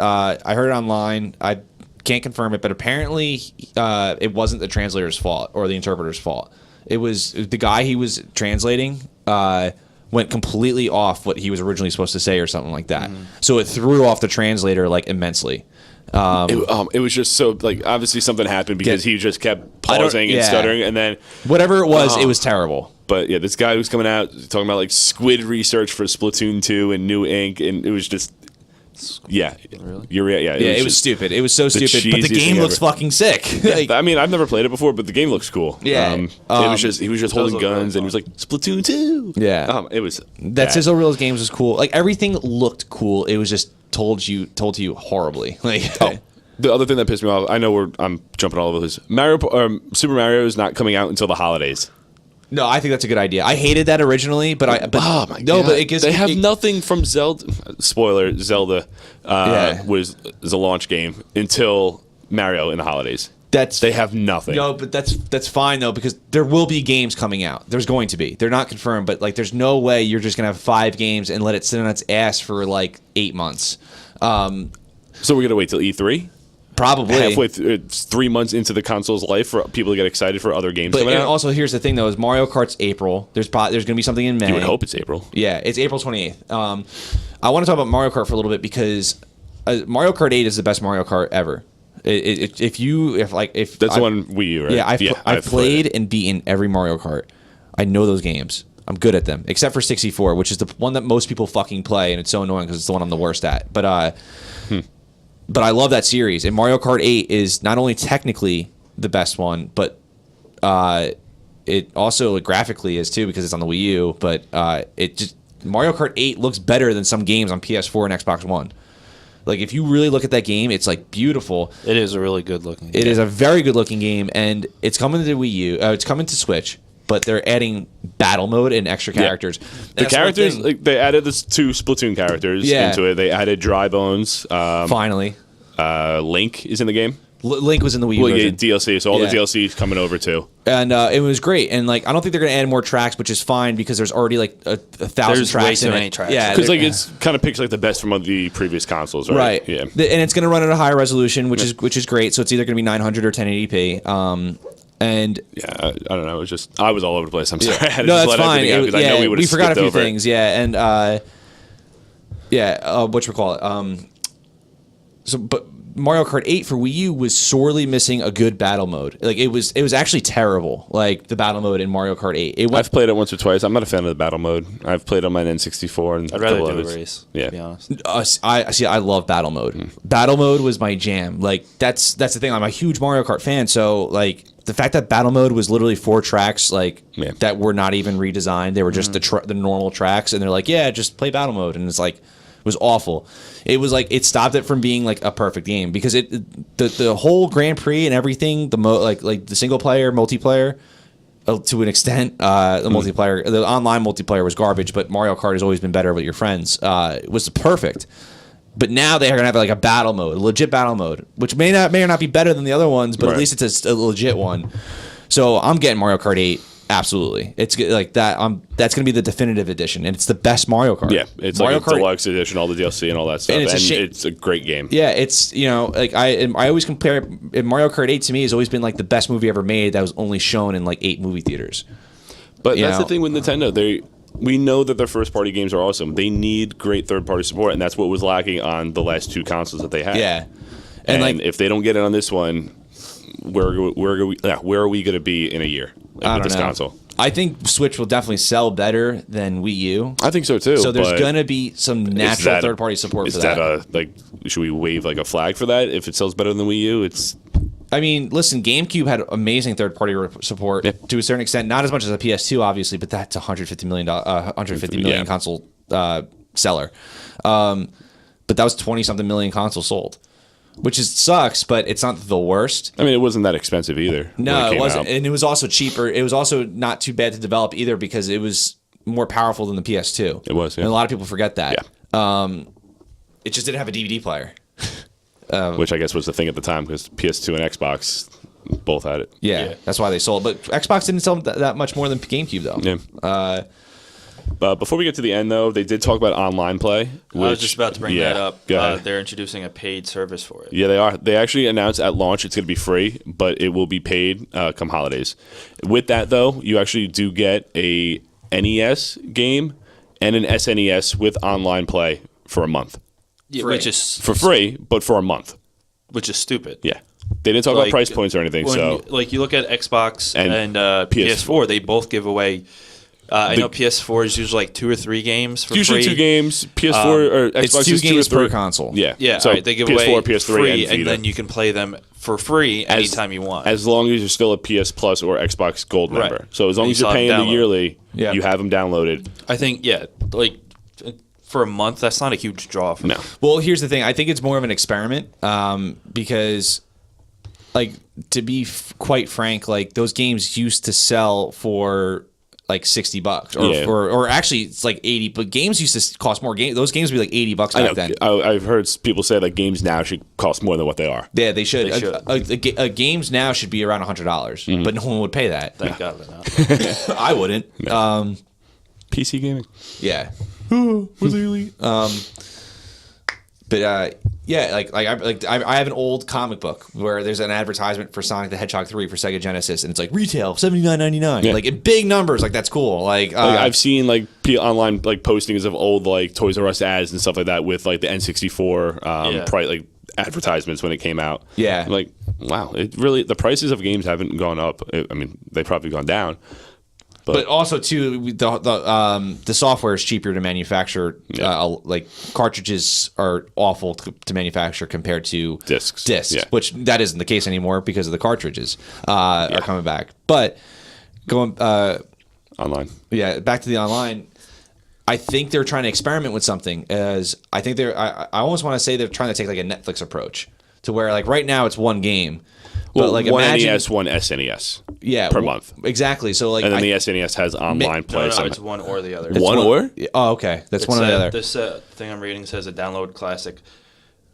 I can't confirm it, but apparently it wasn't the translator's fault or the interpreter's fault. It was the guy he was translating went completely off what he was originally supposed to say or something like that. So it threw off the translator like immensely. It was just so like obviously something happened because he just kept pausing and stuttering, and then whatever it was terrible. But yeah, this guy was coming out talking about like squid research for Splatoon 2 and new ink, and it was just really? It was stupid. It was so stupid, but the game looks fucking sick. Like, I mean, I've never played it before, but the game looks cool. Yeah, he was just holding guns, and he was like Splatoon 2. Yeah, it was that Sizzle Reels games was cool. Like everything looked cool. It was just told to you horribly. Like the other thing that pissed me off, I know I'm jumping all over this. Super Mario is not coming out until the holidays. No, I think that's a good idea. I hated that originally, but oh my god! But it gives, they have nothing from Zelda. Spoiler: Zelda was a launch game until Mario in the holidays. They have nothing. No, but that's fine though, because there will be games coming out. There's going to be. They're not confirmed, but like there's no way you're just gonna have 5 games and let it sit on its ass for like 8 months. So we're gonna wait till E3. Probably halfway through, it's 3 months into the console's life for people to get excited for other games. But also, here's the thing though: is Mario Kart's April. There's going to be something in May. You would hope it's April. Yeah, it's April 28th. I want to talk about Mario Kart for a little bit because Mario Kart 8 is the best Mario Kart ever. If that's the one Wii U, right? Yeah, I've played and beaten every Mario Kart. I know those games. I'm good at them, except for 64, which is the one that most people fucking play, and it's so annoying because it's the one I'm the worst at. But I love that series, and Mario Kart 8 is not only technically the best one, but it also graphically is too because it's on the Wii U. But Mario Kart 8 looks better than some games on PS4 and Xbox One. Like if you really look at that game, it's like beautiful. It is a really good looking game. It is a very good looking game, and it's coming to the Wii U. It's coming to Switch. But they're adding battle mode and extra characters. The characters, like, they added this 2 Splatoon characters into it. They added Dry Bones. Finally. Link is in the game. Link was in the Wii U version. DLC, so all the DLC is coming over too. And it was great. And like, I don't think they're going to add more tracks, which is fine because there's already like a 1,000 tracks. There's way too many tracks. Yeah, because like it's kind of picks like the best from the previous consoles, right? Yeah. And it's going to run at a higher resolution, which is great. So it's either going to be 900 or 1080p. And I don't know. It was just I was all over the place. I'm sorry. I had to no, just that's let fine. everything out because I know we would have we forgot a few over things. Yeah, and whatchamacallit. But Mario Kart 8 for Wii U was sorely missing a good battle mode. Like it was actually terrible. Like the battle mode in Mario Kart 8. I've played it once or twice. I'm not a fan of the battle mode. I've played on my N64 and I'd rather do a race. Yeah, to be honest. I love battle mode. Battle mode was my jam. Like that's the thing. I'm a huge Mario Kart fan, so like the fact that battle mode was literally 4 tracks that were not even redesigned. They were just the normal tracks, and they're like, yeah, just play battle mode, and it's like it was awful. It was like it stopped it from being like a perfect game because the whole Grand Prix and everything, like the single player, multiplayer, to an extent, the online multiplayer was garbage. But Mario Kart has always been better with your friends. It was perfect. But now they're gonna have like a battle mode, a legit battle mode, which may or not be better than the other ones, but at least it's a legit one. So I'm getting Mario Kart 8. Absolutely, it's like that. That's going to be the definitive edition, and it's the best Mario Kart. Yeah, it's Mario Kart deluxe edition, all the DLC and all that stuff, and it's a great game. Yeah, it's like I always compare Mario Kart 8 to me has always been like the best movie ever made that was only shown in like 8 movie theaters. But that's the thing with Nintendo. We know that their first party games are awesome. They need great third party support, and that's what was lacking on the last 2 consoles that they had. Yeah, and like if they don't get it on this one, where are we going to be in a year? With this console. I think Switch will definitely sell better than Wii U. I think so too. So there's going to be some natural third-party support for that. Should we wave like a flag for that if it sells better than Wii U? I mean, listen, GameCube had amazing third-party support to a certain extent. Not as much as a PS2, obviously, but that's a $150 million console seller. But that was 20-something million consoles sold. which sucks, but it's not the worst. I mean, it wasn't that expensive either. No, it wasn't, out. and it was also cheaper. It was also not too bad to develop either because it was more powerful than the PS2. It was, yeah. And a lot of people forget that. Yeah. It just didn't have a DVD player. Which I guess was the thing at the time because PS2 and Xbox both had it. Yeah, that's why they sold. But Xbox didn't sell that much more than GameCube, though. Yeah. Before we get to the end, though, they did talk about online play. I was just about to bring that up. Go ahead. They're introducing a paid service for it. Yeah, they are. They actually announced at launch it's going to be free, but it will be paid come holidays. With that, though, you actually do get a NES game and an SNES with online play for a month. Yeah, Free. which is For free, but for a month. which is stupid. Yeah. They didn't talk about price points or anything, so... You look at Xbox and PS4. PS4, they both give away... I know PS4 is usually like 2 or 3 games for usually free. 2 games. PS4 or Xbox It's 2 is 2 games or 3. per console. Yeah. Yeah, So they give PS4, away PS3, free, and and Vita. then you can play them for free anytime you want. As long as you're still a PS Plus or Xbox Gold Right. member. So as long And as you you're still have paying them the downloaded. yearly, Yeah. you have them downloaded. I think, for a month, that's not a huge draw for me. No. Well, here's the thing. I think it's more of an experiment because, like, to be quite frank, like those games used to sell for like $60 or actually it's like 80, but games used to cost more. Those games would be like $80 back then. I've heard people say that games now should cost more than what they are. Yeah, they should. They should. Games now should be around $100, but no one would pay that. Thank God they're not. I wouldn't. PC gaming. Yeah. Was it elite? But yeah, I have an old comic book where there's an advertisement for Sonic the Hedgehog 3 for Sega Genesis, and it's like retail $79.99, Yeah. like in big numbers. Like that's cool. Like I've seen like online like postings of old like Toys R Us ads and stuff like that with like the N64 price like advertisements when it came out. Yeah. I'm like, wow, it really the prices of games haven't gone up. I mean, they've probably gone down. But also too, the software is cheaper to manufacture. Like cartridges are awful to manufacture compared to Discs. Yeah. Which that isn't the case anymore because of the cartridges are coming back. But going Online. Yeah, back to the online. I think they're trying to experiment with something. As I think I almost want to say they're trying to take like a Netflix approach to where like right now it's one game. Well, But like one imagine, NES, one SNES. yeah, per month. Exactly. So like, And then the SNES has online play. No, it's one or the other. One or? oh, okay, that's one or the other. This thing I'm reading says a download classic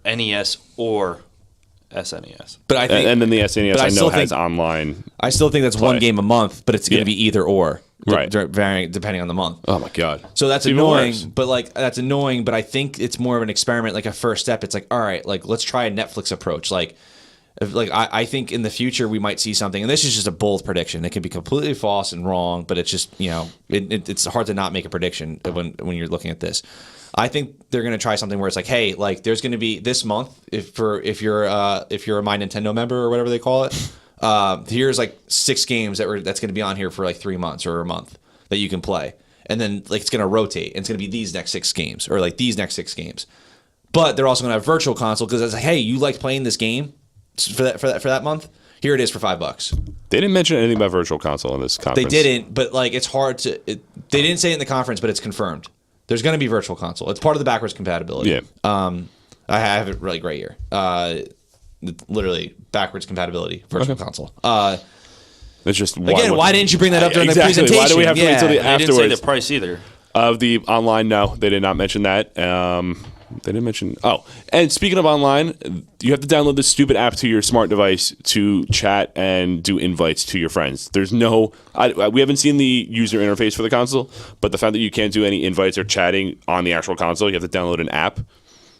NES or SNES. But I think, And then the SNES but I I still know has think- online. I still think that's one play. game a month, but it's going to be either or, Right. varying depending on the month. Oh my god. So that's It's even annoying, worse. but like that's annoying. But I think it's more of an experiment, like a first step. It's like, all right, like let's try a Netflix approach. Like I think in the future we might see something, and this is just a bold prediction. It can be completely false and wrong, but it's just it's hard to not make a prediction when you're looking at this. I think they're going to try something where it's like, hey, like there's going to be this month if you're a My Nintendo member or whatever they call it. Here's like 6 games that's going to be on here for like 3 months or a month that you can play, and then like it's going to rotate. And it's going to be these next 6 games or like these next 6 games. But they're also going to have Virtual Console because it's like, hey, you liked playing this game for that month. Here it is for $5. They didn't mention anything about Virtual Console in this conference. They didn't, but like it's hard to. They didn't say it in the conference, but it's confirmed. There's going to be Virtual Console. It's part of the backwards compatibility. Yeah. I have it really great here. Literally backwards compatibility Virtual Console. It's just Again, why didn't you bring that up during the exactly. presentation? Why do we have to wait till the They didn't say afterwards? the price either. Of the online, no, they did not mention that. They didn't mention. Oh, and speaking of online, you have to download this stupid app to your smart device to chat and do invites to your friends. There's no. We haven't seen the user interface for the console, but the fact that you can't do any invites or chatting on the actual console, you have to download an app.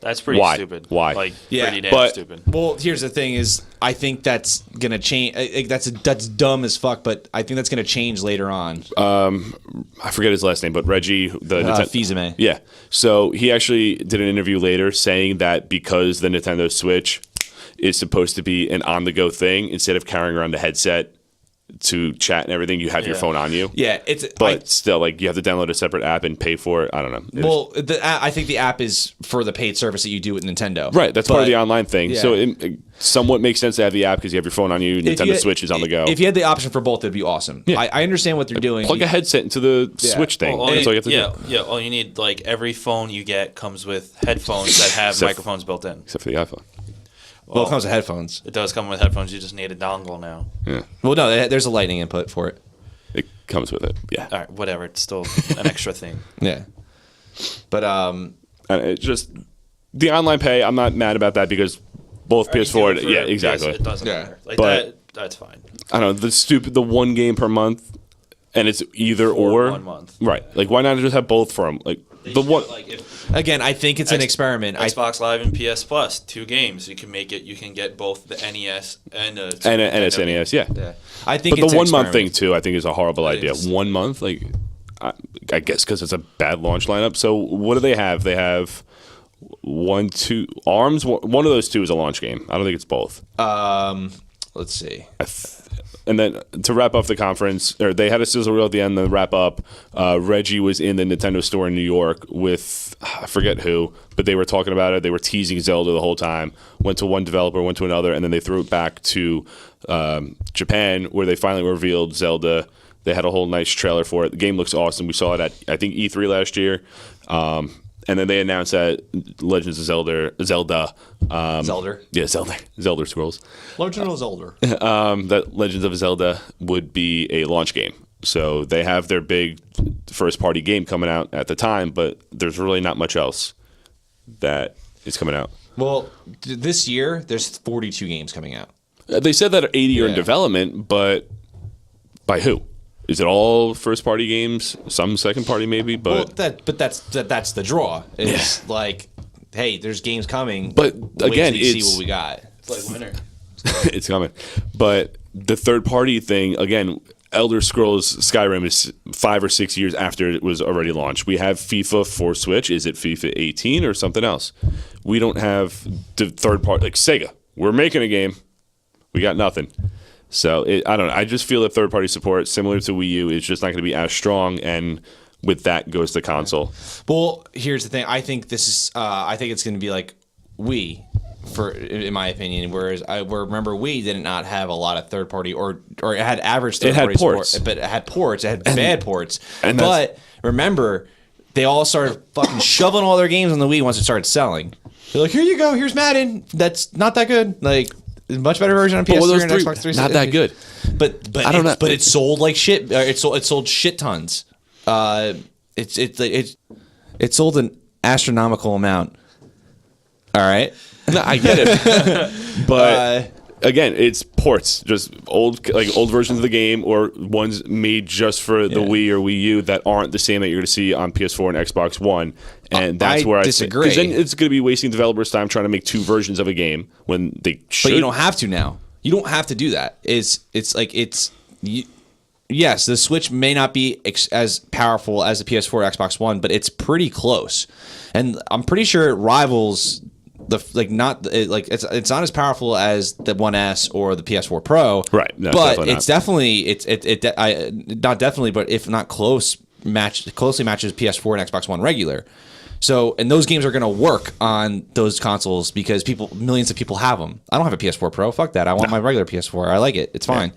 That's pretty Why? stupid. Why? Like, Yeah, pretty damn but- stupid. Well, here's the thing: is I think that's gonna change. That's dumb as fuck, but I think that's gonna change later on. I forget his last name, but Reggie, the Fils-Aimé. Yeah. So he actually did an interview later saying that because the Nintendo Switch is supposed to be an on-the-go thing, instead of carrying around a headset to chat and everything, you have your phone on you. Yeah, But still, like you have to download a separate app and pay for it. I don't know. I think the app is for the paid service that you do with Nintendo. Right, that's part of But- the online thing. yeah. So it somewhat makes sense to have the app because you have your phone on you. If Nintendo you had- Switch is on the go. If you had the option for both, it'd be awesome. Yeah. I understand what they're doing. Plug a headset into the Switch thing. That's all you have to do. Yeah. All you need, like every phone you get comes with headphones that have Except- microphones built in. Except for the iPhone. Well, it comes with headphones. It does come with headphones. You just need a dongle now. Yeah, Well, no, there's a lightning input for it. it comes with it. Yeah, All right, whatever. It's still an extra thing. Yeah. But and it just the online pay. I'm not mad about that because both PS4. Yeah, exactly. Yes, it doesn't Yeah. matter. Like But- that's fine. I don't know the one game per month, and it's either or 1 month. Right? Like, why not just have both for them? Like the one. Like if again, I think it's an experiment. Xbox Live and PS Plus, 2 games. You can make it. You can get both the NES and a and a SNES, yeah. yeah. I think But it's the an 1 month thing experiment. too, I think, is a horrible idea. is. 1 month, like, I guess because it's a bad launch lineup. So what do they have? They have 1, 2 ARMS. One of those two is a launch game. I don't think it's both. Let's see. And then to wrap up the conference, or they had a sizzle reel at the end. To wrap up, Reggie was in the Nintendo store in New York with I forget who, but they were talking about it. They were teasing Zelda the whole time. Went to one developer, went to another, and then they threw it back to Japan, where they finally revealed Zelda. They had a whole nice trailer for it. The game looks awesome. We saw it at I think E3 last year. And then they announced that Legends of Zelda. Zelda. Yeah, Zelda Scrolls. Legend of Zelda. That Legends of Zelda would be a launch game. So they have their big first-party game coming out at the time, but there's really not much else that is coming out. Well, this year there's 42 games coming out. They said that 80 are in Yeah. development, but by who? Is it all first-party games? Some second-party maybe, Well, but that's the draw. It's like, hey, there's games coming. But wait again, till you see it's- what we got. It's like winter. it's coming. But the third-party thing, again, Elder Scrolls Skyrim is 5 or 6 years after it was already launched. We have FIFA for Switch. Is it FIFA 18 or something else? We don't have the third-party, like Sega. We're making a game. We got nothing. So I don't know. I just feel that third-party support, similar to Wii U, is just not going to be as strong. And with that goes the console. Well, here's the thing. I think this is. I think it's going to be like Wii, in my opinion. Whereas remember Wii did not have a lot of third party or it had average third party ports. support, but it had ports. It had bad ports. and But remember, they all started fucking shoving all their games on the Wii once it started selling. They're like, here you go. Here's Madden. That's not that good. Like. Much better version on PS3 those and three, Xbox 360. not that good. But I don't know. But it sold like shit. It sold shit tons. It sold an astronomical amount. All right. No, I get it. But again, it's ports, just old versions of the game or ones made just for the Wii or Wii U that aren't the same that you're going to see on PS4 and Xbox One. And that's I where disagree. Because then it's going to be wasting developers' time trying to make 2 versions of a game when they should. But you don't have to now. You don't have to do that. Yes, the Switch may not be as powerful as the PS4 or Xbox One, but it's pretty close, and I'm pretty sure it rivals it's not as powerful as the 1S or the PS4 Pro. Right. No, but definitely it's definitely not definitely, but if not closely matches PS4 and Xbox One regular. So, and those games are going to work on those consoles because millions of people have them. I don't have a PS4 Pro. Fuck that. I want my regular PS4. I like it. It's fine.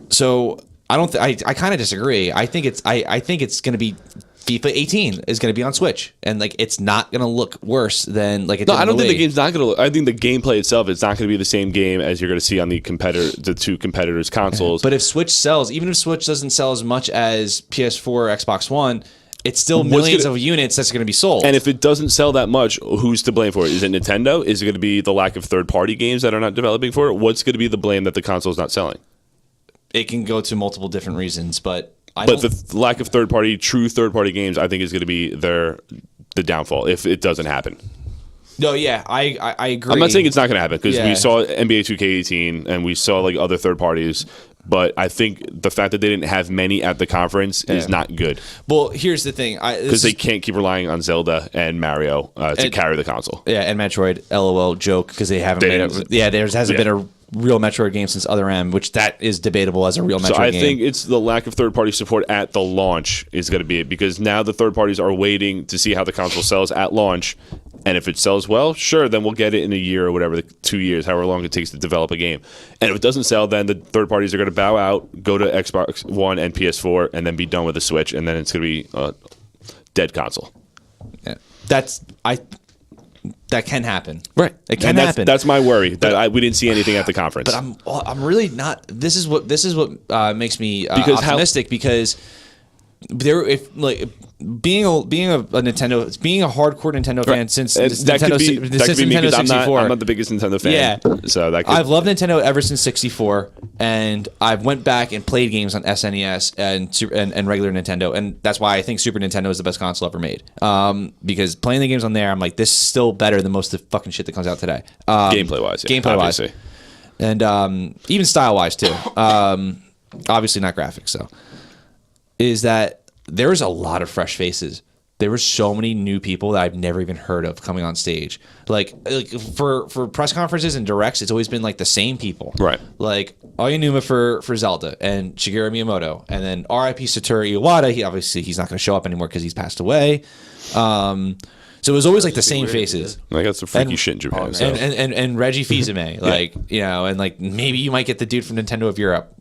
So I don't. I kind of disagree. I think it's going to be FIFA 18 is going to be on Switch, and like it's not going to look worse than like it. No, did I don't on think the Wii. game's not going to look. I think the gameplay itself is not going to be the same game as you're going to see on the 2 competitors' consoles. But if Switch sells, even if Switch doesn't sell as much as PS4 or Xbox One, it's still millions of units that's going to be sold. And if it doesn't sell that much, who's to blame for it? Is it Nintendo? Is it going to be the lack of third-party games that are not developing for it? What's going to be the blame that the console's not selling? it can go to multiple different reasons, but the lack of true third-party games, I think, is going to be the downfall if it doesn't happen. No, yeah, I agree. I'm not saying it's not going to happen because Yeah. we saw NBA 2K18 and we saw like other third parties, but I think the fact that they didn't have many at the conference is not good Well, here's the thing, because they can't keep relying on Zelda and Mario to carry the console. Yeah, and Metroid, LOL joke because they haven't made it. Yeah, there hasn't been a real Metroid game since Other M, which that is debatable as a real Metroid game. So I think it's the lack of third-party support at the launch is going to be it, because now the third parties are waiting to see how the console sells at launch, and if it sells well, sure, then we'll get it in a year or whatever, 2 years, however long it takes to develop a game. And if it doesn't sell, then the third parties are going to bow out, go to Xbox One and PS4, and then be done with the Switch, and then it's going to be a dead console. Yeah. that can happen. Right. It can And happen. That's my worry that we didn't see anything at the conference. But I'm really not. This is what makes me optimistic because there being a Nintendo, being a hardcore Nintendo fan since Nintendo 64. I'm not the biggest Nintendo fan. Yeah. So I've loved Nintendo ever since 64, and I've went back and played games on SNES and regular Nintendo, and that's why I think Super Nintendo is the best console ever made. Because playing the games on there, I'm like, this is still better than most of the fucking shit that comes out today. Gameplay wise, and even style wise too. Obviously not graphics, so is that. There's a lot of fresh faces. There were so many new people that I've never even heard of coming on stage. Like for press conferences and directs, it's always been like the same people. Right. Like Aonuma for Zelda and Shigeru Miyamoto, and then R.I.P. Satoru Iwata. He's not going to show up anymore because he's passed away. So it was always like the same faces. I got some freaky shit in Japan. So. And Reggie Fils-Aimé, like and like maybe you might get the dude from Nintendo of Europe.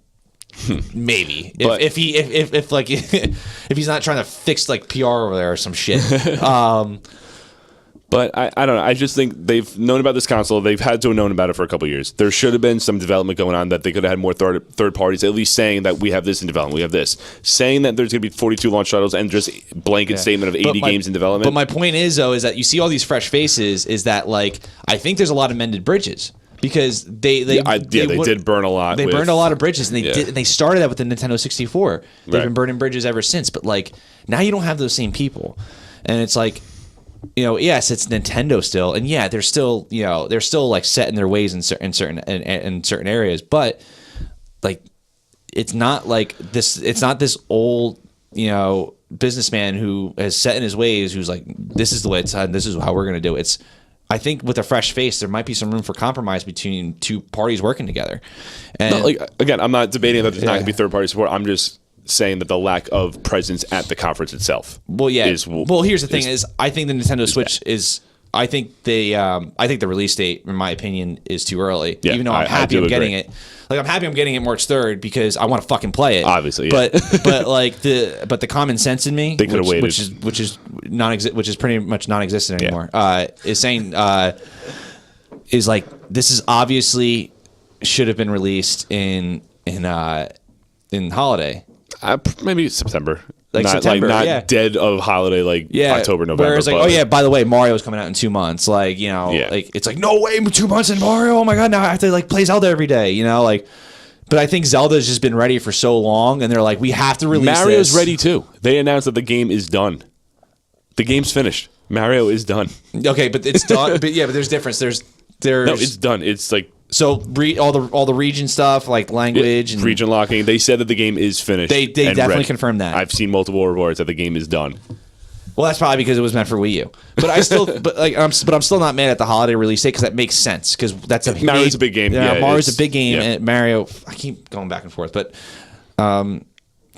Maybe But, if he's not trying to fix like PR over there or some shit. But I don't know. I just think they've known about this console. They've had to have known about it for a couple of years. There should have been some development going on that they could have had more third parties at least saying that we have this in development. We have this. Saying that there's going to be 42 launch titles and just blanket statement of 80 games in development. But my point is though is that you see all these fresh faces. Is that like I think there's a lot of mended bridges. Because they did burn a lot. They burned a lot of bridges, and they started that with the Nintendo 64. They've been burning bridges ever since. But like now, you don't have those same people, and it's like, yes, it's Nintendo still, and yeah, they're still like set in their ways in certain areas. But like, it's not like this. It's not this old businessman who has set in his ways, who's like, this is the way it's done. This is how we're gonna do it. I think with a fresh face, there might be some room for compromise between two parties working together. And again, I'm not debating that there's not going to be third-party support. I'm just saying that the lack of presence at the conference itself. Well, yeah. Here's the thing: is I think the Nintendo Switch is. I think the release date, in my opinion, is too early. Yeah, even though I'm happy I'm getting it. Like I'm happy I'm getting it March 3rd because I want to fucking play it. Obviously, yeah. but the common sense in me, they could have waited, which is pretty much non-existent anymore. Is saying is like this is obviously should have been released in holiday. Maybe September. September, not dead of holiday, October, November. Whereas, by the way, Mario's coming out in 2 months. It's like, no way, 2 months in Mario. Oh my god, now I have to play Zelda every day. But I think Zelda's just been ready for so long, and they're like, we have to release Mario's this. ready too. They announced that the game is done. The game's finished. Mario is done. Okay, but it's done. but there's difference. There's no, it's done. It's like. So all the region stuff, like language and region locking, they said that the game is finished. They definitely confirmed that. I've seen multiple reports that the game is done. Well, that's probably because it was meant for Wii U. But I'm still not mad at the holiday release date because that makes sense because that's Mario's a big game. Yeah, Mario's a big game, and Mario. I keep going back and forth, but I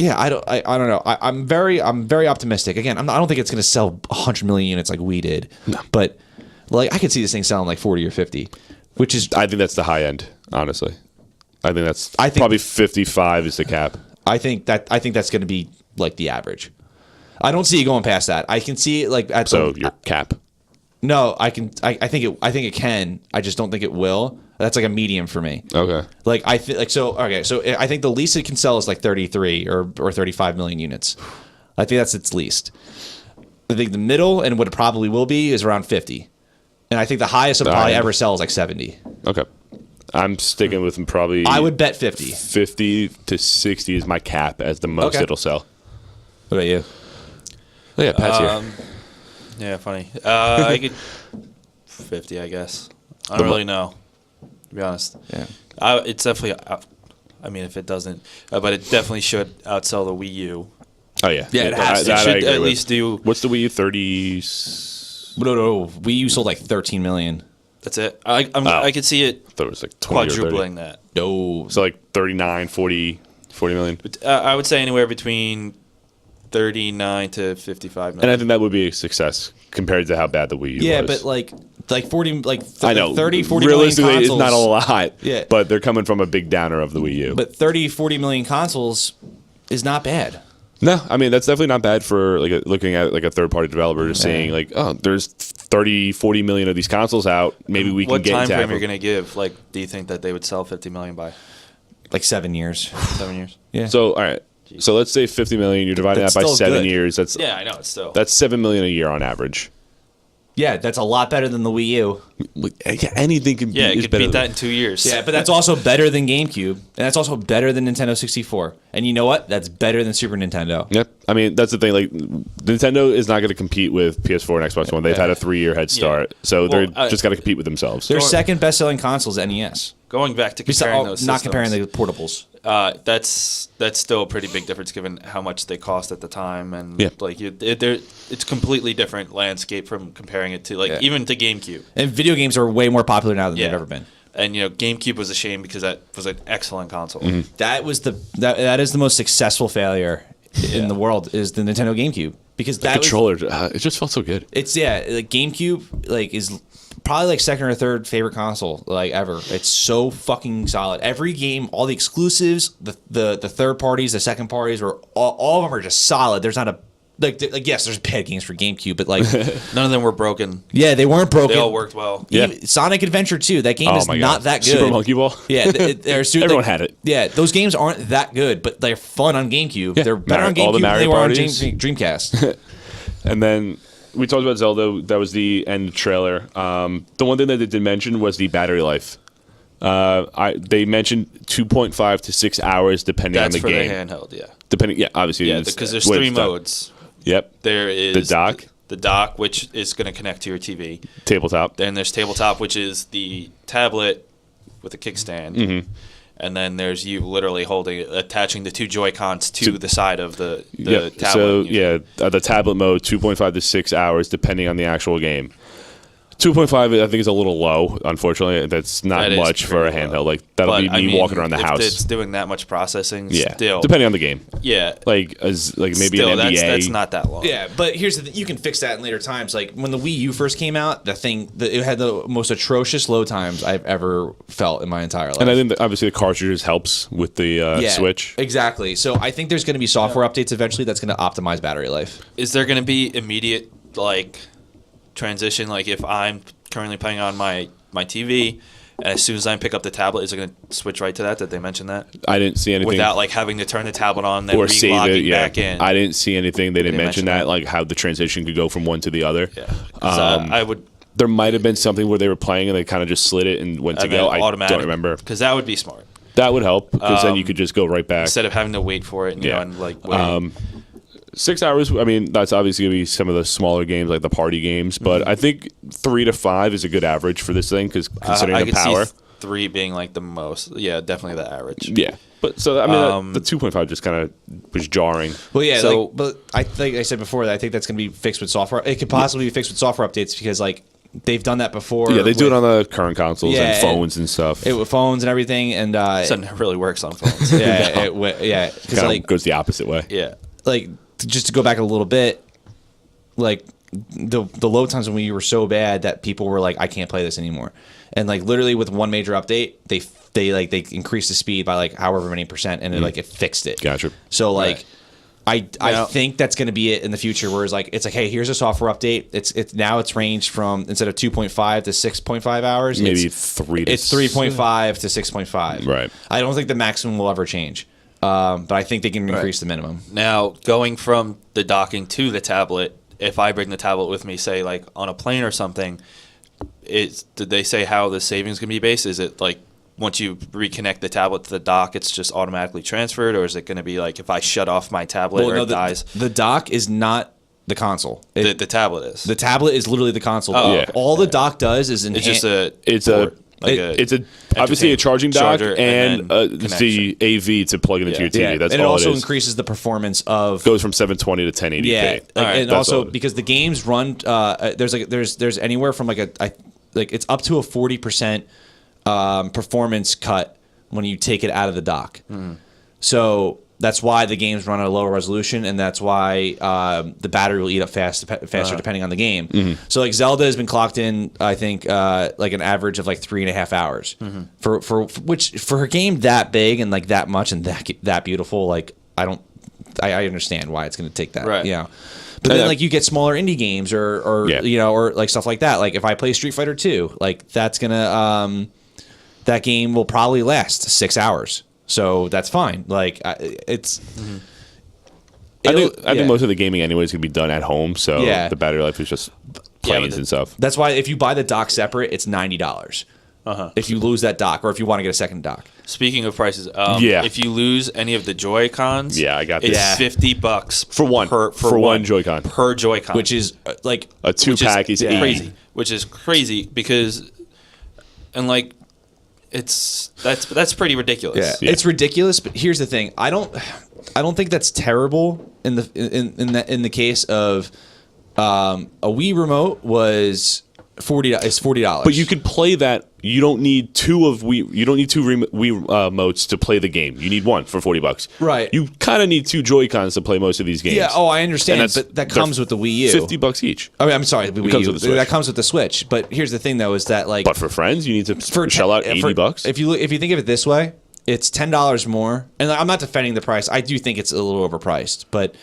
don't know. I'm very optimistic. Again, I don't think it's going to sell 100 million units like we did. No. But I could see this thing selling like 40 or 50. Which is, I think that's the high end. Honestly, I think probably 55 is the cap. I think that's going to be like the average. I don't see it going past that. I can see it like at your cap. No, I can. I think it can. I just don't think it will. That's like a medium for me. Okay. So I think the least it can sell is like 33 or 35 million units. I think that's its least. I think the middle and what it probably will be is around 50. And I think the highest it'll probably ever sell is like 70. Okay. I'm sticking with probably... I would bet 50. 50 to 60 is my cap as the most it'll sell. What about you? Oh, yeah, Pat's here. Yeah, funny. I could... 50, I guess. I don't really know, to be honest. Yeah. It's definitely... I mean, if it doesn't... but it definitely should outsell the Wii U. Oh, yeah. Yeah, it has to. It should at least do... What's the Wii U? 30... No. Wii U sold like 13 million. That's it. I could see it. I thought it was like 20 quadrupling that. No. So like 39, 40 million. But, I would say anywhere between 39 to 55 million. And I think that would be a success compared to how bad the Wii U was. Yeah, but like 40, I know. 30, 40 realistically, million it's consoles. not a lot. Yeah. But they're coming from a big downer of the Wii U. But 30, 40 million consoles is not bad. No, I mean that's definitely not bad for like looking at like a third party developer, just saying like, oh, there's 30, 40 million of these consoles out. Maybe we can What get time into frame half you're of- going to give? Like, do you think that they would sell 50 million by Like 7 years. 7 years? Yeah. So all right, so let's say 50 million. You're dividing That's that by still 7 good. years. That's Yeah, I know. It's still. that's 7 million a year on average. Yeah, that's a lot better than the Wii U. Yeah, anything can yeah, beat, it is could better beat than- that in 2 years. Yeah, but that's also better than GameCube, and that's also better than Nintendo 64. And you know what? That's better than Super Nintendo. Yep. I mean, that's the thing. Like, Nintendo is not going to compete with PS4 and Xbox One. They've had a 3-year head start, so they're just got to compete with themselves. Their second best-selling console is NES. Going back to comparing those Not systems, comparing the portables. that's still a pretty big difference given how much they cost at the time, and Yeah. like it's a completely different landscape from comparing it to like even to GameCube. And video games are way more popular now than Yeah. they've ever been. And GameCube was a shame because that was an excellent console. That was that is the most successful failure in the world is the Nintendo GameCube because that was, Controller, it just felt so good. it's like GameCube like is probably like second or third favorite console like ever. It's so fucking solid. Every game, all the exclusives, the third parties, the second parties, or all of them are just solid. There's not a like yes, there's bad games for GameCube, but like None of them were broken. yeah, they weren't broken. They all worked well. Yeah. Even Sonic Adventure 2, that game Oh is my not God. that good. Super Monkey Ball. Yeah, Everyone had it. Yeah, those games aren't that good, but they're fun on GameCube. Yeah. They're better on All GameCube the than Mario they were on parties. Dreamcast. And then we talked about Zelda. That was the end trailer. The one thing that they did mention was the battery life. They mentioned 2.5 to 6 hours depending That's on for the the game. handheld, yeah. Depending, yeah, obviously. Yeah, it's- because there's when 3 it's done. modes. Yep. There is The dock. the dock, which is going to connect to your TV. Tabletop. Then there's tabletop, which is the tablet with a kickstand. Mm-hmm. And then there's you literally attaching the 2 Joy-Cons to the side of the Yeah. tablet. So yeah, the tablet mode 2.5 to 6 hours depending on the actual game. 2.5 I think is a little low. Unfortunately, that's not That is much for a pretty handheld. low. Like that'll But, be I me mean, walking around the if house. it's doing that much processing, Yeah, still. depending on the game. Yeah. Like maybe Still, an NBA. that's not that long. Yeah, but here's the thing. You can fix that in later times. Like when the Wii U first came out, it had the most atrocious load times I've ever felt in my entire life. And I think that obviously the cartridges helps with the Switch. Exactly. So I think there's going to be software updates eventually that's going to optimize battery life. Is there going to be immediate transition? Like if I'm currently playing on my TV, and as soon as I pick up the tablet, is it going to switch right to that? Did they mention that? I didn't see anything Without having to turn the tablet on, then or save it. re-logging Yeah, back in. I didn't see anything. They didn't mention mention that, that? like how the transition could go from one to the other. Yeah. 'Cause, I would. There might have been something where they were playing and they kind of just slid it and went to go. I don't remember. Because that would be smart. That would help because then you could just go right back. Instead of having to wait for it, Yeah. and wait. 6 hours. I mean, that's obviously gonna be some of the smaller games, like the party games. But I think 3 to 5 is a good average for this thing because considering I the could power. see 3 being like the most. Yeah, definitely the average. Yeah, but so I mean, the 2.5 just kind of was jarring. Well, yeah. So- but I think I said before that I think that's going to be fixed with software. It could possibly be fixed with software updates because they've done that before. Yeah, they do it with- on the current consoles Yeah, and phones and stuff. with phones and everything, and So it really works on phones. yeah, because Kind of goes the opposite way. Yeah. Just to go back a little bit, like the load times when we were so bad that people were like, I can't play this anymore, and literally with one major update, they increased the speed by however many percent, and it fixed it. Gotcha. So Right. I Now- think that's going to be it in the future, where it's hey, here's a software update. It's ranged from instead of 2.5 to 6.5 hours, Maybe it's 3 to it's 3.5 to 6.5. Right. I don't think the maximum will ever change, but I think they can increase the minimum. Now, going from the docking to the tablet, if I bring the tablet with me, say on a plane or something, did they say how the savings can be based? Is it once you reconnect the tablet to the dock, it's just automatically transferred, or is it going to be if I shut off my tablet or it dies? The dock is not the console. The tablet is. The tablet is literally the console. Oh, yeah. All the dock does is It's just It's port, it's obviously a charging dock charger and then it's the AV to plug it into Yeah. your TV. yeah, That's and it all also it is. increases the performance of Goes from 720 to 1080p. yeah, and That's also all. because the games run there's anywhere from it's up to a 40% performance cut when you take it out of the dock. So that's why the games run at a lower resolution, and that's why the battery will eat up faster depending on the game. So Zelda has been clocked in, I think, an average of 3.5 hours for a game that big and that much and that beautiful. I don't I understand why it's going to take that. Right. You know. But then, like, you get smaller indie games or you know, or like stuff like that. Like if I play Street Fighter 2, like that's gonna that game will probably last 6 hours, so that's fine. Like it's. Mm-hmm. I think most of the gaming anyway is gonna be done at home, so the battery life is just planes and stuff. That's why if you buy the dock separate, it's $90. If you lose that dock, or if you want to get a second dock. Speaking of prices, if you lose any of the Joy-Cons, I got it's this. $50 for one for one Joy-Con per Joy-Con, Which is like a 2-pack is crazy. Which is crazy because, and like, that's pretty ridiculous. Yeah, it's ridiculous. But here's the thing: I don't think that's terrible in the case of a Wii remote was $40. But you could play that. You don't need two Wii modes to play the game. You need one for $40. Right. You kind of need two Joy-Cons to play most of these games. Yeah. Oh, I understand. But that comes with the Wii U. $50 each. I mean, I'm sorry, the Wii comes U. with the Switch. That comes with the Switch. But here's the thing, though, is that like. But for friends, you need to shell out $80. If you think of it this way, it's $10 more. And I'm not defending the price. I do think it's a little overpriced, but.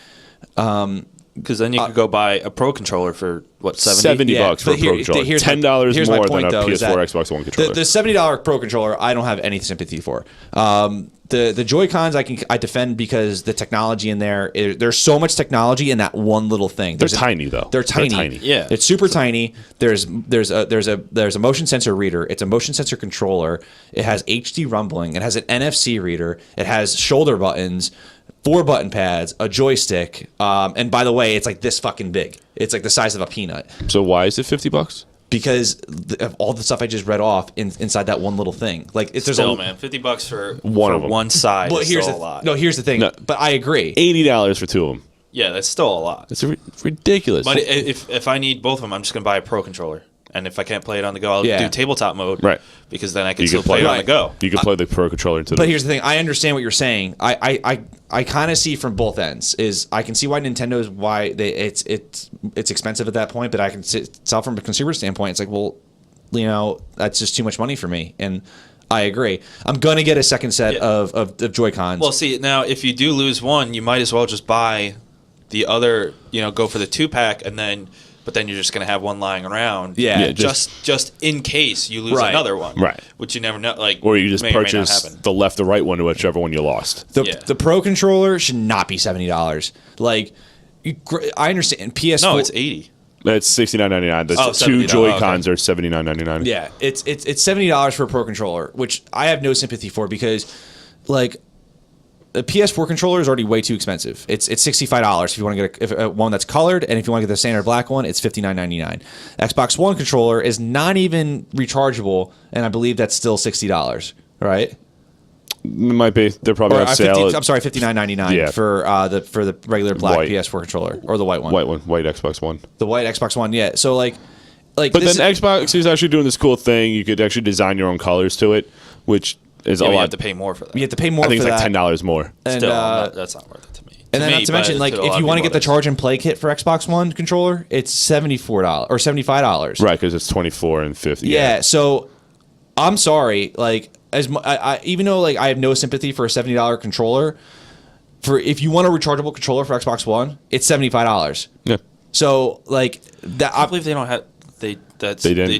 Because then you could go buy a Pro controller for what, $70 for a Pro controller. $10 more than a PS4, Xbox One controller. The $70 Pro controller, I don't have any sympathy for. The Joy-Cons I defend because the technology in there, there's so much technology in that one little thing. They're tiny though. They're tiny. Yeah, it's super tiny. There's a motion sensor reader. It's a motion sensor controller. It has HD rumbling. It has an NFC reader. It has shoulder buttons. 4 button pads, a joystick, and by the way, it's like this fucking big. It's like the size of a peanut. So why is it $50? Because of all the stuff I just read off inside that one little thing. Like, if there's man, $50 for one of them. One side. Well, is here's still a lot. No, here's the thing. No. But I agree. $80 for two of them. Yeah, that's still a lot. It's ridiculous. But if I need both of them, I'm just gonna buy a Pro controller. And if I can't play it on the go, I'll do tabletop mode. Right. Because then I can still play it on the go. You can play the Pro controller into. But here's the thing: I understand what you're saying. I kind of see from both ends. Is I can see why Nintendo's it's expensive at that point, but I can tell from a consumer standpoint, it's like, well, you know, that's just too much money for me, and I agree. I'm gonna get a second set of Joy-Cons. Well, see, now if you do lose one, you might as well just buy the other. You know, go for the 2-pack, and then. But then you're just going to have one lying around. Yeah, just in case you lose another one. Right. Which you never know. Like, or you just may purchase the left or right one to whichever one you lost. The Pro controller should not be $70. Like, I understand. PS4. No, it's $80. It's $69.99. The two Joy-Cons are $79.99. Yeah, it's $70 for a Pro controller, which I have no sympathy for because, like, the PS4 controller is already way too expensive. It's $65 if you want to get one that's colored, and if you want to get the standard black one, it's $59.99. Xbox One controller is not even rechargeable, and I believe that's still $60, right? It might be. They're probably on sale. I'm sorry, $59.99 for the regular black PS4 controller or the white one. White Xbox One. The white Xbox One, yeah. So like. But then Xbox is actually doing this cool thing. You could actually design your own colors to it, which is a lot. You have to pay more for that. You have to pay more. I think for it's that. like $10 more. And, still, that's not worth it to me. And then not to mention, like, if you want to get the charge and play kit for Xbox One controller, it's $74 or $75. Right, because it's $24 and $50. Yeah. So I'm sorry, like, even though like I have no sympathy for a $70 controller, if you want a rechargeable controller for Xbox One, it's $75. Yeah. So like that, I believe they don't have. They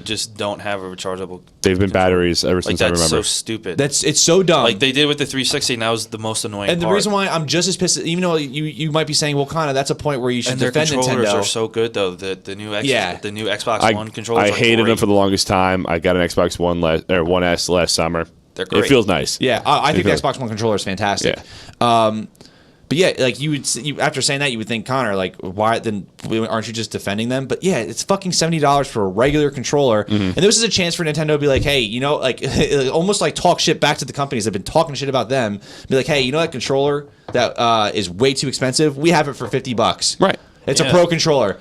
just don't have a rechargeable. They've been batteries ever since I remember. That's so stupid. It's so dumb. Like they did with the 360, and that was the most annoying. And the part. reason why I'm just as pissed, even though you might be saying, well, Connor, that's a point where you should defend Nintendo. And their controllers are so good, though. The new Xbox One controllers. I hated them for the longest time. I got an Xbox One S last summer. They're great. It feels nice. Yeah, I think the Xbox One controller is fantastic. Yeah. But yeah, like after saying that, you would think, Connor, like, why then aren't you just defending them? But yeah, it's fucking $70 for a regular controller, and this is a chance for Nintendo to be like, hey, you know, like almost like talk shit back to the companies that have been talking shit about them. Be like, hey, you know that controller that is way too expensive? We have it for $50. Right. It's a Pro controller.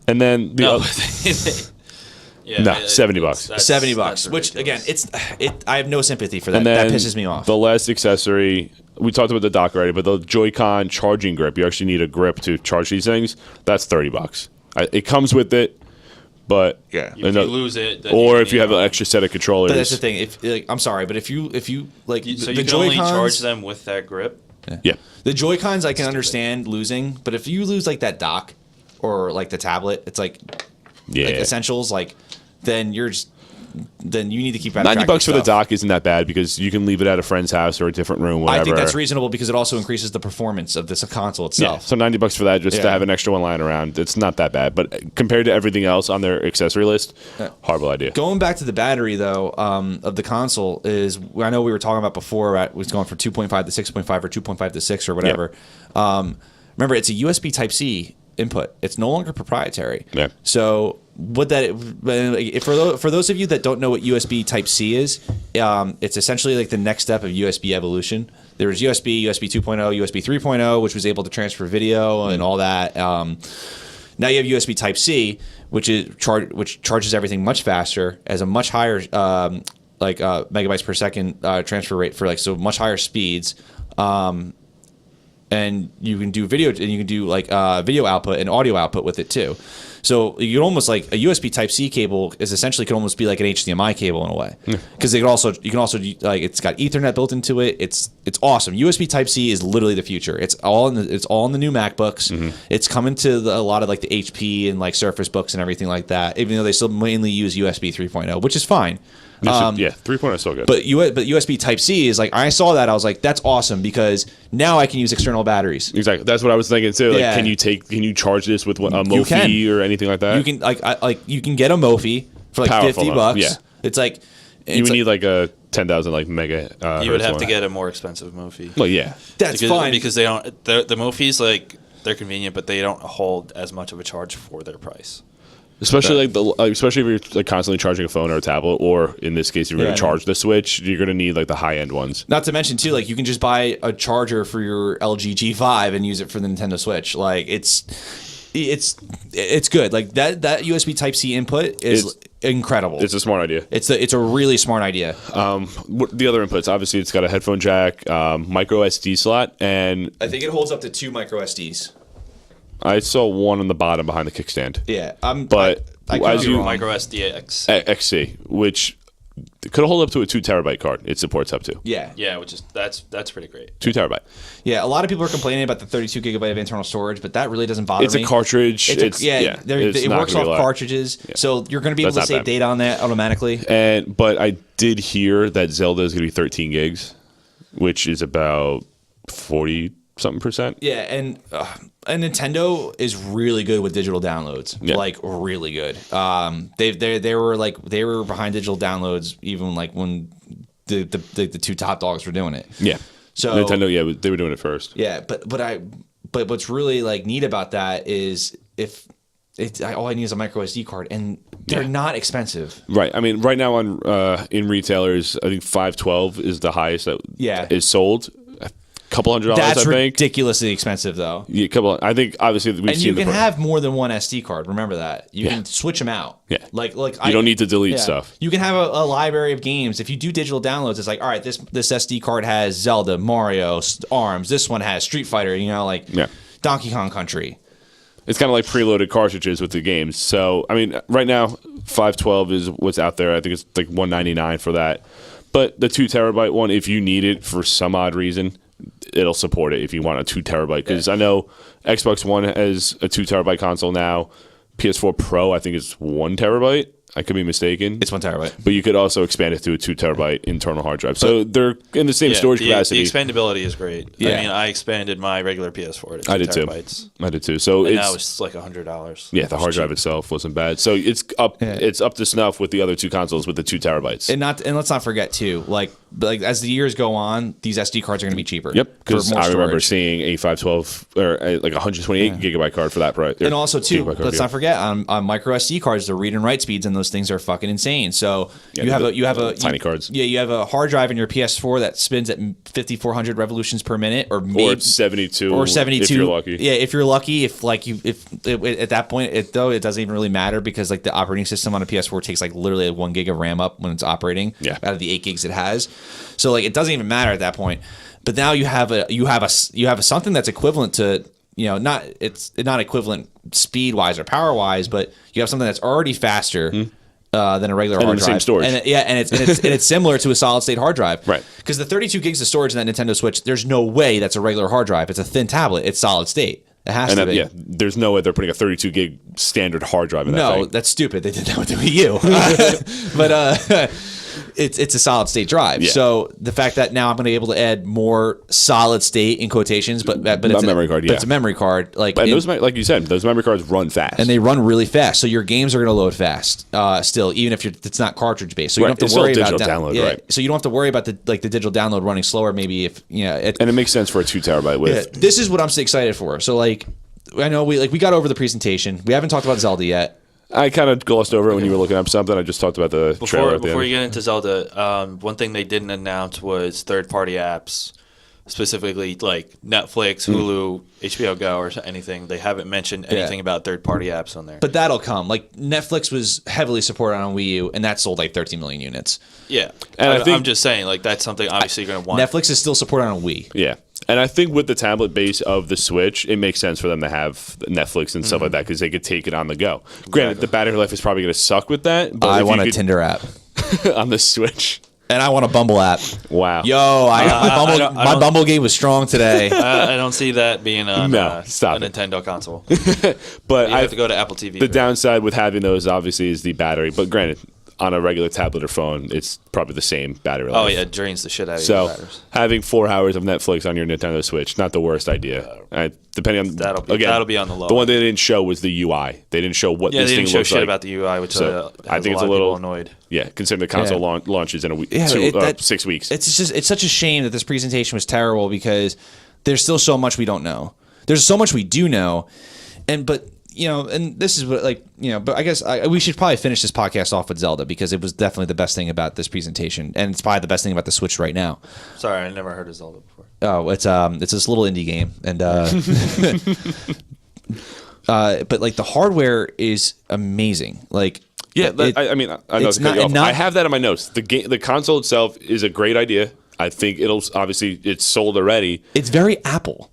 And then $70. $70. Which again, I have no sympathy for that. And then that pisses me off. The last accessory. We talked about the dock already, but the Joy-Con charging grip, you actually need a grip to charge these things. That's $30. It comes with it, but if you lose it, then or if you have an extra set of controllers. But that's the thing. I'm sorry, but if you like, so the you can only Joy-Cons, charge them with that grip. Yeah. The Joy-Cons I can understand losing, but if you lose like that dock or like the tablet, it's like essentials, like then you need to keep better. $90 for the dock isn't that bad because you can leave it at a friend's house or a different room, whatever. I think that's reasonable because it also increases the performance of this console itself. Yeah, so $90 for that just to have an extra one lying around, it's not that bad. But compared to everything else on their accessory list, horrible idea. Going back to the battery though, of the console is I know we were talking about before. It was going from 2.5 to 6.5 or 2.5 to 6 or whatever. Yep. Remember, it's a USB Type-C input. It's no longer proprietary. Yeah. So what for those of you that don't know what USB Type-C is, it's essentially like the next step of USB evolution. There was USB 2.0, USB 3.0, which was able to transfer video and all that. Now you have USB Type-C, which charges everything much faster, has a much higher megabytes per second transfer rate for much higher speeds. And you can do video, and you can do video output and audio output with it too. So you can almost like a USB Type-C cable is essentially can almost be like an HDMI cable in a way, because you can also it's got Ethernet built into it. It's awesome. USB Type-C is literally the future. It's all in the new MacBooks. Mm-hmm. It's coming to a lot of like the HP and like Surface Books and everything like that. Even though they still mainly use USB 3.0, which is fine. 3.0 is still good. But USB Type-C is like, I saw that, I was like, that's awesome because now I can use external batteries. Exactly, that's what I was thinking too. Like, can you charge this with a Mophie or anything like that? You can you can get a Mophie for like Powerful $50. Yeah, it's like you would need like a 10,000 like mega. You would have to get a more expensive Mophie. Well, yeah, that's fine because they don't. The Mophies they're convenient, but they don't hold as much of a charge for their price. Especially especially if you're like constantly charging a phone or a tablet, or in this case, you're going to charge the Switch. You're going to need like the high end ones. Not to mention too, like you can just buy a charger for your LG G5 and use it for the Nintendo Switch. Like it's good. Like that USB Type-C input is incredible. It's a smart idea. It's a really smart idea. The other inputs, obviously, it's got a headphone jack, micro SD slot, and I think it holds up to 2 micro SDs. I saw one on the bottom behind the kickstand. Yeah, but as you micro SD XC, which could hold up to a 2 terabyte card. It supports up to. Yeah, which is that's pretty great. 2 terabyte. Yeah, a lot of people are complaining about the 32 gigabyte of internal storage, but that really doesn't bother me. It's a cartridge. It works off cartridges, so you're going to be able to save data on that automatically. But I did hear that Zelda is going to be 13 gigs, which is about 40-something%. Yeah, and Nintendo is really good with digital downloads, like really good. They were behind digital downloads even like when the two top dogs were doing it. Yeah, so Nintendo, they were doing it first. Yeah, but what's really like neat about that is all I need is a micro SD card, and they're not expensive. Right. I mean, right now on in retailers, I think 512 is the highest that is sold. Couple $100, That's I think. Ridiculously expensive, though. Yeah, I think obviously we've and seen. And you can have more than one SD card. Remember that. You can switch them out. Yeah. Like you don't need to delete stuff. You can have a library of games. If you do digital downloads, it's like, all right, this SD card has Zelda, Mario, ARMS. This one has Street Fighter. Donkey Kong Country. It's kind of like preloaded cartridges with the games. So I mean, right now 512 is what's out there. I think it's like $199 for that. But the 2 terabyte one, if you need it for some odd reason, it'll support it if you want a 2 terabyte. Because I know Xbox One has a 2 terabyte console now. PS4 Pro, I think, is 1 terabyte. I could be mistaken. It's 1 terabyte. But you could also expand it to a 2 terabyte internal hard drive. So they're in the same storage capacity. The expandability is great. Yeah. I mean, I expanded my regular PS4 to 2 terabytes. I did too. So now it's like $100. Yeah, the hard drive itself wasn't bad. So it's up to snuff with the other two consoles with the 2 terabytes. And let's not forget too, like as the years go on, these SD cards are going to be cheaper. Yep, because I remember seeing a 512 or like 128 gigabyte card for that price. And also too, let's not forget on micro SD cards, the read and write speeds and those things are fucking insane. So you have tiny cards. Yeah, you have a hard drive in your PS4 that spins at 5,400 revolutions per minute, or 72, if you're lucky. Yeah, if you're lucky. If at that point, it doesn't even really matter because like the operating system on a PS4 takes like literally 1 gig of RAM up when it's operating. Yeah. Out of the 8 gigs it has. So like it doesn't even matter at that point. But now you have something that's equivalent to, it's not equivalent speed wise or power wise, but you have something that's already faster than a regular hard in the drive. same storage. And it's similar to a solid state hard drive. Right. Because the 32 gigs of storage in that Nintendo Switch, there's no way that's a regular hard drive. It's a thin tablet. It's solid state. It has to be. Yeah, there's no way they're putting a 32 gig standard hard drive in that thing. No, that's stupid. They did that with the Wii U. But it's a solid state drive. Yeah. So the fact that now I'm going to be able to add more solid state in quotations, but it's a memory card. But it's a memory card. Like those, like you said, those memory cards run fast, and they run really fast. So your games are going to load fast. Still, even if it's not cartridge based. So you don't have to worry about download. Right. So you don't have to worry about the digital download running slower. Maybe if and it makes sense for a 2 terabyte width. Yeah, this is what I'm so excited for. So like. I know we got over the presentation. We haven't talked about Zelda yet. I kind of glossed over it when you were looking up something. I just talked about the trailer. Before you get into Zelda, one thing they didn't announce was third-party apps, specifically like Netflix, Hulu, HBO Go, or anything. They haven't mentioned anything about third-party apps on there. But that'll come. Like Netflix was heavily supported on Wii U, and that sold like 13 million units. Yeah, and I'm just saying, like that's something obviously you're going to want. Netflix is still supported on Wii. Yeah. And I think with the tablet base of the Switch, it makes sense for them to have Netflix and stuff like that because they could take it on the go. Granted, the battery life is probably going to suck with that. But I want a Tinder app on the Switch. And I want a Bumble app. Wow. Yo, my Bumble game was strong today. I don't see that being on a Nintendo console. But you have to go to Apple TV. The downside with having those, obviously, is the battery. But granted, on a regular tablet or phone, it's probably the same battery life. Oh, yeah, it drains the shit out of your batteries. Having 4 hours of Netflix on your Nintendo Switch, not the worst idea. Depending on that'll be on the low. The one they didn't show was the UI. They didn't show what this thing looks like. they didn't show shit about the UI, which I think it's a little annoyed. Yeah, considering the console launches in a week, 6 weeks. It's such a shame that this presentation was terrible because there's still so much we don't know. There's so much we do know, and this is what but I guess we should probably finish this podcast off with Zelda because it was definitely the best thing about this presentation, and it's probably the best thing about the Switch right now. Sorry, I never heard of Zelda before. Oh, it's this little indie game, and but like the hardware is amazing. Like I know it's cut you off. I have that in my notes. The console itself is a great idea. I think it's sold already. It's very Apple.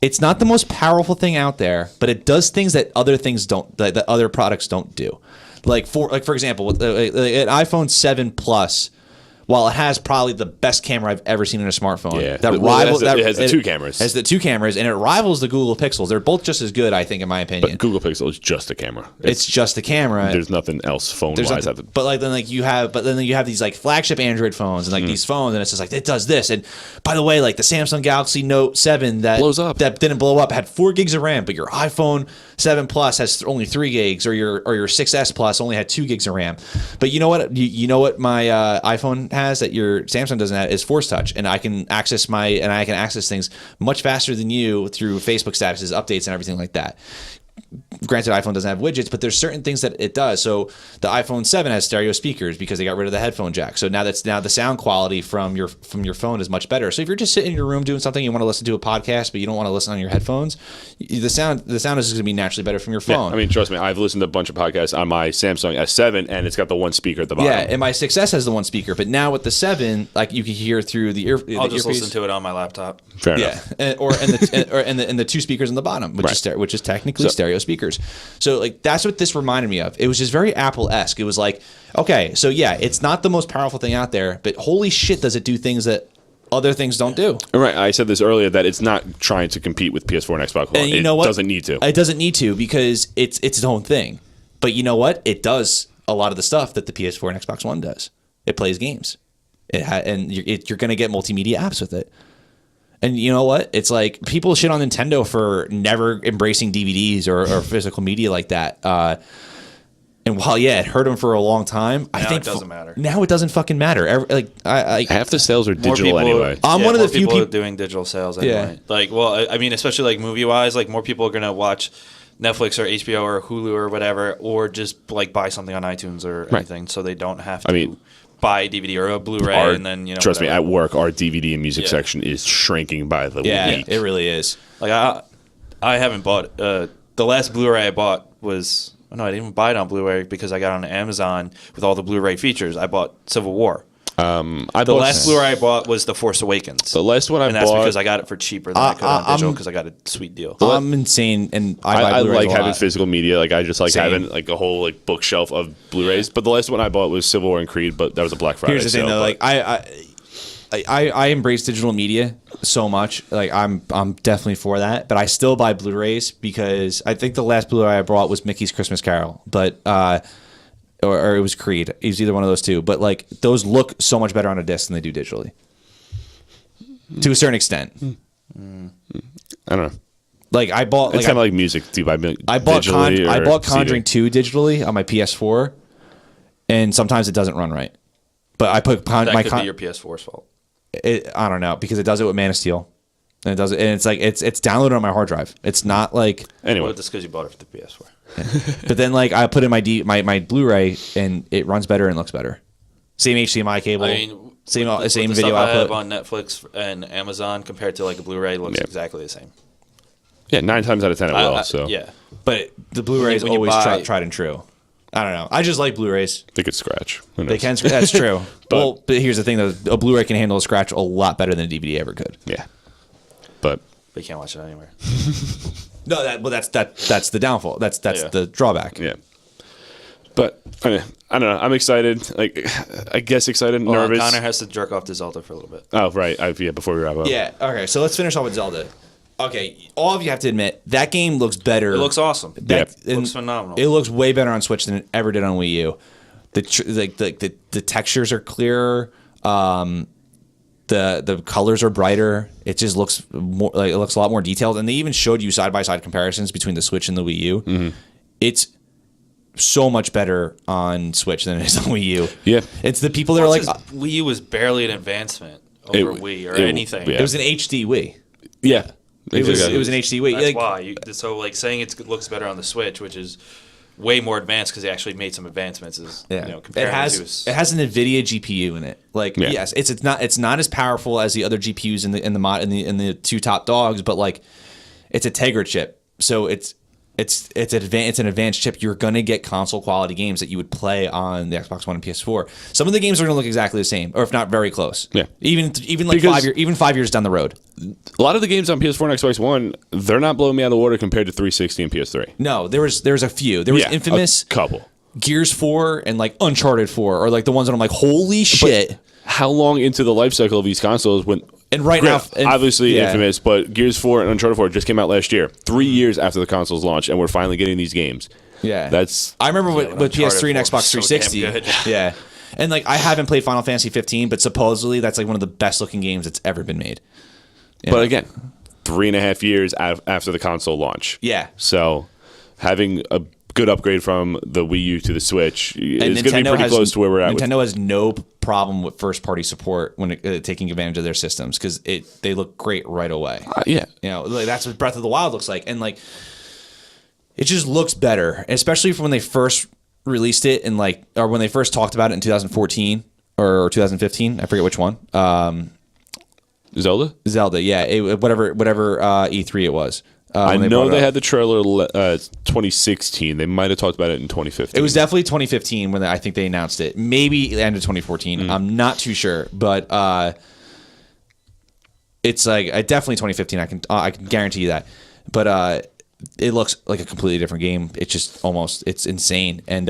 It's not the most powerful thing out there, but it does things that other things don't, that other products don't do. Like for example, an iPhone 7 Plus, while it has probably the best camera I've ever seen in a smartphone, it has the 2 cameras. Has the 2 cameras, and it rivals the Google Pixels. They're both just as good, I think, in my opinion. But Google Pixel is just a camera. It's just a camera. There's nothing else phone-wise. But then you have these like flagship Android phones and like these phones, and it's just like it does this. And by the way, like the Samsung Galaxy Note 7 that blows up, that didn't blow up, had 4 gigs of RAM, but your iPhone 7 Plus has only 3 gigs, or your 6S Plus only had 2 gigs of RAM. But you know what? You know what my iPhone has that your Samsung doesn't have is Force Touch, and I can access things much faster than you through Facebook statuses, updates, and everything like that. Granted, iPhone doesn't have widgets, but there's certain things that it does. So the iPhone 7 has stereo speakers because they got rid of the headphone jack. So now the sound quality from your phone is much better. So if you're just sitting in your room doing something, you want to listen to a podcast, but you don't want to listen on your headphones, the sound is going to be naturally better from your phone. Yeah, I mean, trust me, I've listened to a bunch of podcasts on my Samsung S7, and it's got the one speaker at the bottom. Yeah, and my 6S has the one speaker, but now with the 7, like you can hear through the earpiece. I'll just listen to it on my laptop. Fair enough. And the 2 speakers on the bottom, which is technically stereo speakers. So like that's what this reminded me of. It was just very Apple-esque. It was like, okay, so yeah, it's not the most powerful thing out there, but holy shit, does it do things that other things don't do? Right. I said this earlier that it's not trying to compete with PS4 and Xbox One. And you know what? It doesn't need to. It doesn't need to because it's its own thing. But you know what? It does a lot of the stuff that the PS4 and Xbox One does. It plays games. And you're going to get multimedia apps with it. And you know what? It's like people shit on Nintendo for never embracing DVDs or physical media like that. And while it hurt them for a long time, I think it doesn't matter. Now it doesn't fucking matter. Half the sales are digital anyway. I'm one of the few people doing digital sales anyway. Yeah. Like, well, I mean, especially like movie wise, like more people are gonna watch Netflix or HBO or Hulu or whatever, or just like buy something on iTunes or anything, so they don't have to. Buy a DVD or a Blu-ray, and then trust me, at work, our DVD and music section is shrinking by the week. It really is. Like I haven't bought the last Blu-ray I bought was I didn't even buy it on Blu-ray because I got it on Amazon with all the Blu-ray features. I bought Civil War. I The last Blu-ray I bought was The Force Awakens. The last one I and that's bought because I got it for cheaper than I could on digital because I got a sweet deal. I'm insane, and I buy I Blu-rays like a having lot. physical media. Like I just like Same. having like a whole like bookshelf of Blu-rays. But the last one I bought was Civil War and Creed, but that was a Black Friday. Here's the thing, sale, though. but- Like I embrace digital media so much. Like I'm definitely for that. But I still buy Blu-rays because I think the last Blu-ray I brought was Mickey's Christmas Carol, but or it was Creed. It was either one of those two. But like those look so much better on a disc than they do digitally, to a certain extent. I don't know. Like I bought. It's kind of like music. Do you buy I bought digitally I or bought CD? Conjuring 2 digitally on my PS4, and sometimes it doesn't run right. But I put That my could be your PS4's fault. I don't know, because it does it with Man of Steel, and it does it, and it's like it's downloaded on my hard drive. It's not like, Anyway, Well, that's because you bought it for the PS4. but then like I put in my Blu-ray and it runs better and looks better. Same HDMI cable, I mean, same with the video stuff I have output. on Netflix and Amazon compared to like a Blu-ray looks Yeah. exactly the same. yeah, 9 times out of 10 it will. So Yeah. But the Blu-ray is When you always buy- tried and true. I don't know. I just like Blu-rays. they could scratch. Who They knows? can. That's true. But- but here's the thing, though: a Blu-ray can handle a scratch a lot better than a DVD ever could. Yeah, but But you can't watch it anywhere. No, that's the downfall. That's Yeah. the drawback. yeah. But I don't know. I'm excited. Like I guess excited, Well, nervous. Connor has to jerk off to Zelda for a little bit. Oh right. Yeah. Before we wrap up. Yeah. Okay. So let's finish off with Zelda. Okay. All of you have to admit that game looks better. It looks awesome. That, It looks phenomenal. It looks way better on Switch than it ever did on Wii U. The textures are clearer. The colors are brighter. It just looks more like it looks a lot more detailed. And they even showed you side by side comparisons between the Switch and the Wii U. Mm-hmm. It's so much better on Switch than it is on Wii U. Yeah. It's the people that are like, Wii U was barely an advancement over Wii or anything. yeah. it was an HD Wii. Yeah. It was an HD Wii. That's Like, why. So like saying it looks better on the Switch, which is way more advanced because they actually made some advancements. Is Yeah, you know, it comparing has an NVIDIA GPU in it. Like Yeah. yes, it's not as powerful as the other GPUs in the two top dogs, but like it's a Tegra chip, so it's an advanced chip. You're gonna get console quality games that you would play on the Xbox One and PS4. Some of the games are gonna look exactly the same, or if not very close. Yeah. even like Because- 5 years down the road. A lot of the games on PS4 and Xbox One, they're not blowing me out of the water compared to 360 and PS3. No, there was a few. There was Yeah, Infamous, a couple. Gears 4, and like Uncharted 4, or like the ones that I'm like, holy shit. How long into the life cycle of these consoles when And right Granted, now, and- obviously yeah. Infamous, but Gears 4 and Uncharted 4 just came out last year, 3 years after the console's launch, and we're finally getting these games. Yeah, That's I remember with Uncharted PS3 and 4 Xbox was so 360. damn good. Yeah, and like I haven't played Final Fantasy 15, but supposedly that's like one of the best looking games that's ever been made. Yeah. But again, 3.5 years after the console launch. Yeah. So having a good upgrade from the Wii U to the Switch And is going to be pretty close to where we're at. Nintendo has no problem with first party support when taking advantage of their systems because they look great right away. Yeah. You know, like, that's what Breath of the Wild looks like, and like it just looks better, especially from when they first released it and like, or when they first talked about it in 2014 or 2015. I forget which one. Zelda? Zelda, yeah, whatever E3 it was. I when know brought it they up. had the trailer 2016. They might have talked about it in 2015. It was definitely 2015 when I think they announced it. Maybe the end of 2014. I'm not too sure, but it's like definitely 2015. I can guarantee you that. But it looks like a completely different game. It's just it's insane. And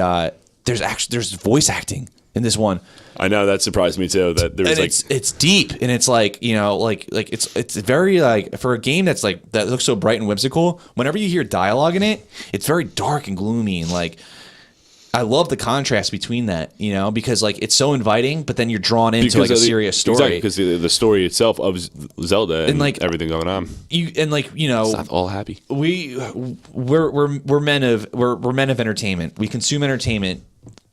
there's voice acting in this one. I know that surprised me too. That there was And it's deep, and it's like, you know, like it's very like, for a game that's like that looks so bright and whimsical. Whenever you hear dialogue in it, it's very dark and gloomy, and like I love the contrast between that, you know, because like it's so inviting, but then you're drawn into like a serious story. Exactly, because the story itself of Zelda and like everything going on. You know, It's not all happy. we're men of entertainment. We consume entertainment,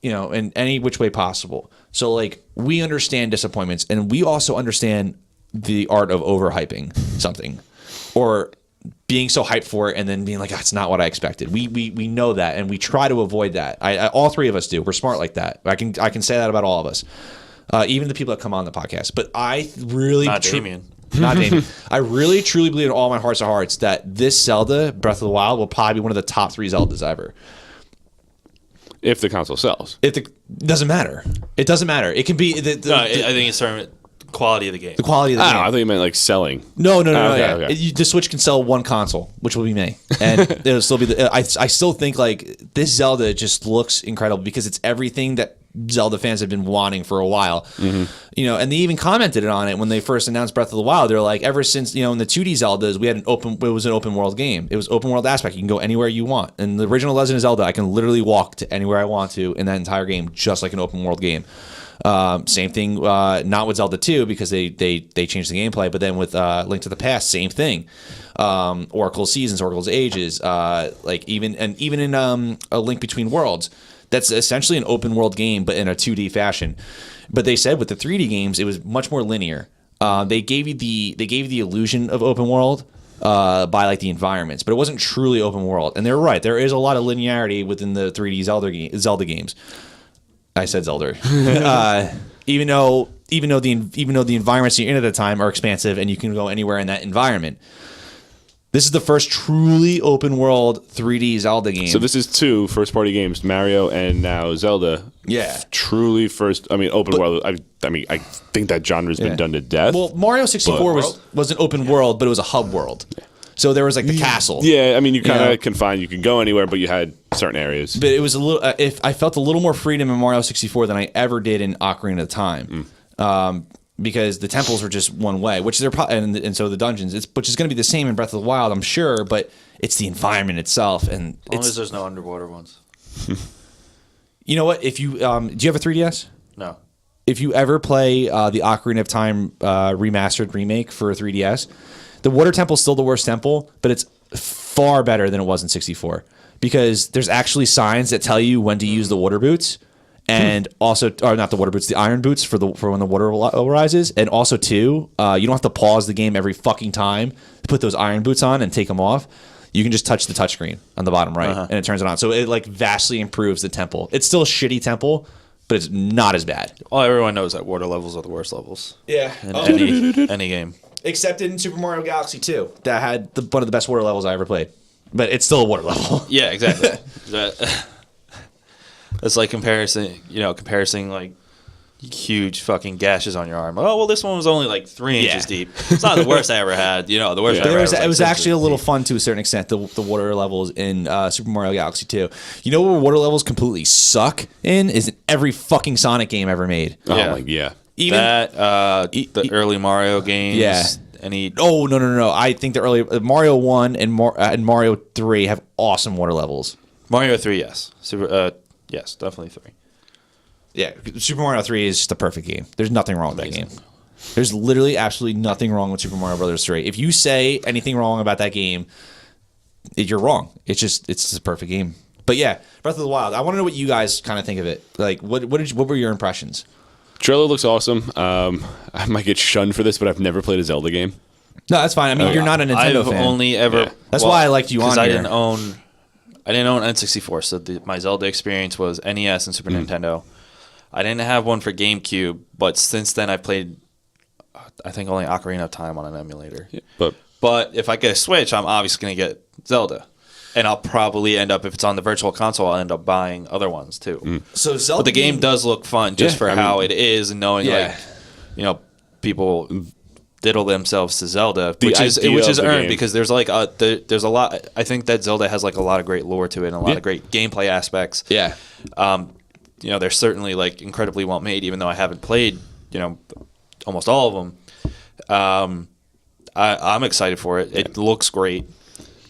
you know, in any which way possible. So like we understand disappointments, and we also understand the art of overhyping something, or being so hyped for it and then being like, that's not what I expected. We know that, and we try to avoid that. All three of us do. We're smart like that. I can say that about all of us, even the people that come on the podcast. But I really Not Damien. Not Damien. I really truly believe in all my hearts of hearts that this Zelda, Breath of the Wild, will probably be one of the top 3 Zeldas ever. if the console sells. Doesn't matter. It doesn't matter. It can be I think it's talking quality of the game. the quality of the game. I thought you meant like selling. No. Okay. The Switch can sell one console, which will be me, and it'll still be. I still think like this Zelda just looks incredible because it's everything that Zelda fans have been wanting for a while. You know, and they even commented on it when they first announced Breath of the Wild. They're like, ever since, you know, in the 2D Zeldas, it was an open world game. It was open world aspect. You can go anywhere you want. In the original Legend of Zelda, I can literally walk to anywhere I want to in that entire game, just like an open world game. Same thing, not with Zelda 2 because they changed the gameplay, but then with Link to the Past, same thing. Oracle Seasons, Oracle's Ages, even in A Link Between Worlds, that's essentially an open world game, but in a 2D fashion. But they said with the 3D games, it was much more linear. They gave you the illusion of open world by like the environments, but it wasn't truly open world. And they're right, there is a lot of linearity within the 3D Zelda games. I said Zelda. Even though the environments you're in at the time are expansive and you can go anywhere in that environment. This is the first truly open world 3D Zelda game. So this is 2 first-party games, Mario and now Zelda. Yeah. Truly open world. I think that genre's been done to death. Well, Mario 64 was an open world, but it was a hub world. So there was like the castle. Yeah, I mean, you kind of confined. You could go anywhere, but you had certain areas. But it was a little. I felt a little more freedom in Mario 64 than I ever did in Ocarina of Time, because the temples were just one way, which they're and so the dungeons, which is going to be the same in Breath of the Wild, I'm sure. But it's the environment itself, and As long as there's no underwater ones. You know what? If you do, you have a 3DS? No. If you ever play the Ocarina of Time remastered remake for 3DS. The water temple's still the worst temple, but it's far better than it was in 64 because there's actually signs that tell you when to use the water boots, and also, or not the water boots, the iron boots for when the water rises, and also too, you don't have to pause the game every fucking time to put those iron boots on and take them off. You can just touch the touchscreen on the bottom right, and it turns it on. So it like vastly improves the temple. It's still a shitty temple, but it's not as bad. Well, everyone knows that water levels are the worst levels. Yeah, in any game. Except in Super Mario Galaxy 2, that had one of the best water levels I ever played. But it's still a water level. Yeah, exactly. It's like comparison like huge fucking gashes on your arm. Oh, well, this one was only like 3 inches deep. It's not the worst I ever had. The worst I ever had. It was actually a little fun to a certain extent, the water levels in Super Mario Galaxy 2. You know where water levels completely suck is in every fucking Sonic game ever made. Yeah. Even the early Mario games. Yeah. No. I think the early Mario 1 and Mario 3 have awesome water levels. Mario 3, yes. Yes, definitely 3. Yeah, Super Mario 3 is just the perfect game. There's nothing wrong with that game. There's literally absolutely nothing wrong with Super Mario Brothers 3. If you say anything wrong about that game, you're wrong. It's just a perfect game. But yeah, Breath of the Wild. I want to know what you guys kind of think of it. Like, what were your impressions? Trailer looks awesome. I might get shunned for this, but I've never played a Zelda game. No, that's fine. I mean, you're not a Nintendo fan. I've only ever. Yeah. That's why I liked you on here. I didn't own N64, so my Zelda experience was NES and Super Nintendo. I didn't have one for GameCube, but since then I played, I think, only Ocarina of Time on an emulator. Yeah, but if I get a Switch, I'm obviously going to get Zelda. And I'll probably end up, if it's on the Virtual Console, I'll end up buying other ones too. So Zelda, but the game does look fun just for how it is, and knowing people diddle themselves to Zelda, which is earned because there's like there's a lot. I think that Zelda has like a lot of great lore to it and a lot of great gameplay aspects. Yeah. They're certainly like incredibly well made, even though I haven't played almost all of them. I'm excited for it. It looks great.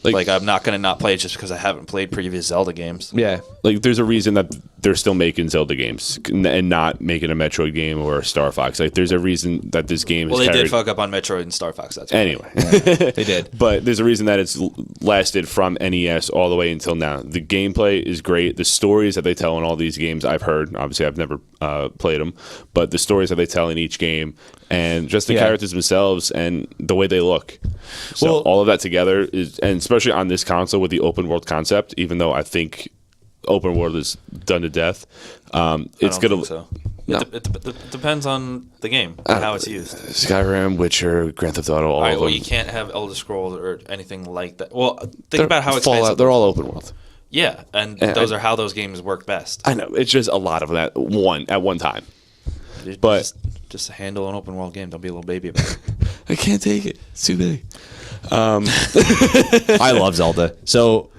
Like I'm not going to not play it just because I haven't played previous Zelda games. Yeah. Like there's a reason that they're still making Zelda games and not making a Metroid game or a Star Fox. Like there's a reason that this game is Well, they did fuck up on Metroid and Star Fox. That's anyway. They did. But there's a reason that it's lasted from NES all the way until now. The gameplay is great. The stories that they tell in all these games, I've heard. Obviously, I've never played them. But the stories that they tell in each game and just the characters themselves and the way they look. So all of that together is, and especially on this console with the open world concept, even though I think open world is done to death, it's going to... So. No. It depends on the game and how it's used. Skyrim, Witcher, Grand Theft Auto, all of them. You can't have Elder Scrolls or anything like that. Well, think about how expensive... Fallout, they're all open world. Yeah, and those are how those games work best. I know it's just a lot of that at one time. But just handle an open world game. Don't be a little baby about it. I can't take it. It's too big. I love Zelda. So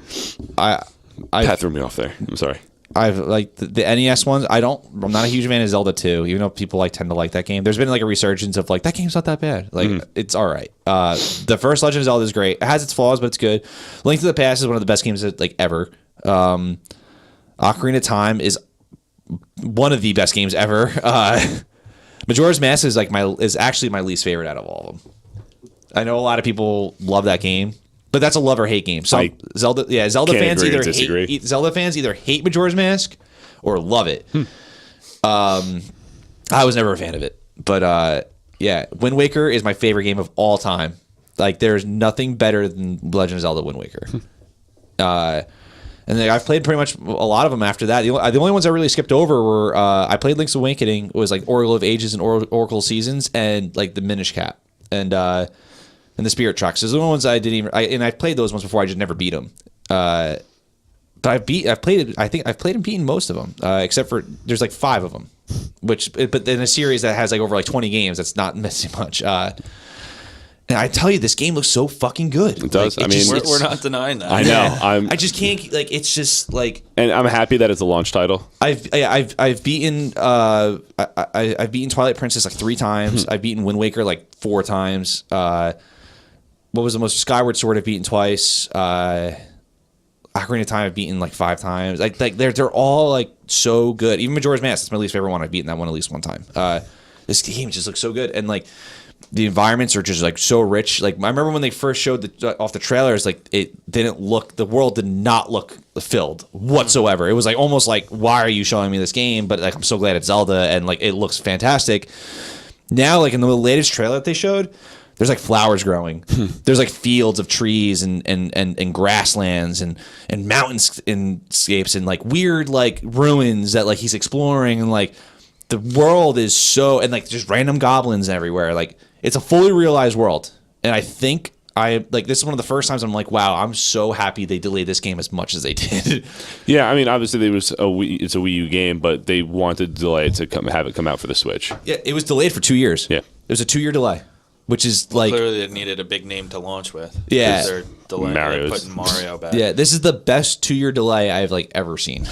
Pat threw me off there. I'm sorry. I've like the NES ones. I'm not a huge fan of Zelda 2, even though people tend to like that game. There's been like a resurgence of like that game's not that bad. Like it's all right. The first Legend of Zelda is great. It has its flaws, but it's good. Link to the Past is one of the best games ever. Ocarina of Time is one of the best games ever. Majora's Mask is actually my least favorite out of all of them. I know a lot of people love that game, but that's a love or hate game. So Zelda fans either hate Majora's Mask or love it. I was never a fan of it, but Wind Waker is my favorite game of all time. Like there's nothing better than Legend of Zelda Wind Waker. And I've played pretty much a lot of them after that. The only ones I really skipped over were I played Link's Awakening, was like Oracle of Ages and Oracle Seasons, and like the Minish Cap and the Spirit Tracks. Those are the ones I didn't even. And I've played those ones before. I just never beat them. But I've played and beaten most of them, except for there's like 5 of them, but in a series that has like over like 20 games, that's not missing much. And I tell you, this game looks so fucking good. It does. Like, we're not denying that. I know. I just can't. Like, it's just like. And I'm happy that it's a launch title. I've beaten I've beaten Twilight Princess like 3 times. I've beaten Wind Waker like 4 times. What was the most? Skyward Sword I've beaten twice. Ocarina of Time I've beaten like 5 times. Like they're all like so good. Even Majora's Mask, that's my least favorite one. I've beaten that one at least 1 time. This game just looks so good, and like. The environments are just like so rich. Like I remember when they first showed off the trailers, like the world did not look filled whatsoever. It was like almost like, why are you showing me this game? But like I'm so glad it's Zelda, and like it looks fantastic. Now, like in the latest trailer that they showed, there's like flowers growing. There's like fields of trees and grasslands and mountainscapes and like weird like ruins that like he's exploring, and like the world is so, and like just random goblins everywhere. Like it's a fully realized world, and I think this is one of the first times I'm like, wow, I'm so happy they delayed this game as much as they did. Yeah, I mean, obviously it's a Wii U game, but they wanted to delay it to have it come out for the Switch. Yeah, it was delayed for 2 years. Yeah, it was a 2-year delay, which is like clearly they needed a big name to launch with. Yeah, they're delaying putting Mario back. Yeah, this is the best 2-year delay I've like ever seen.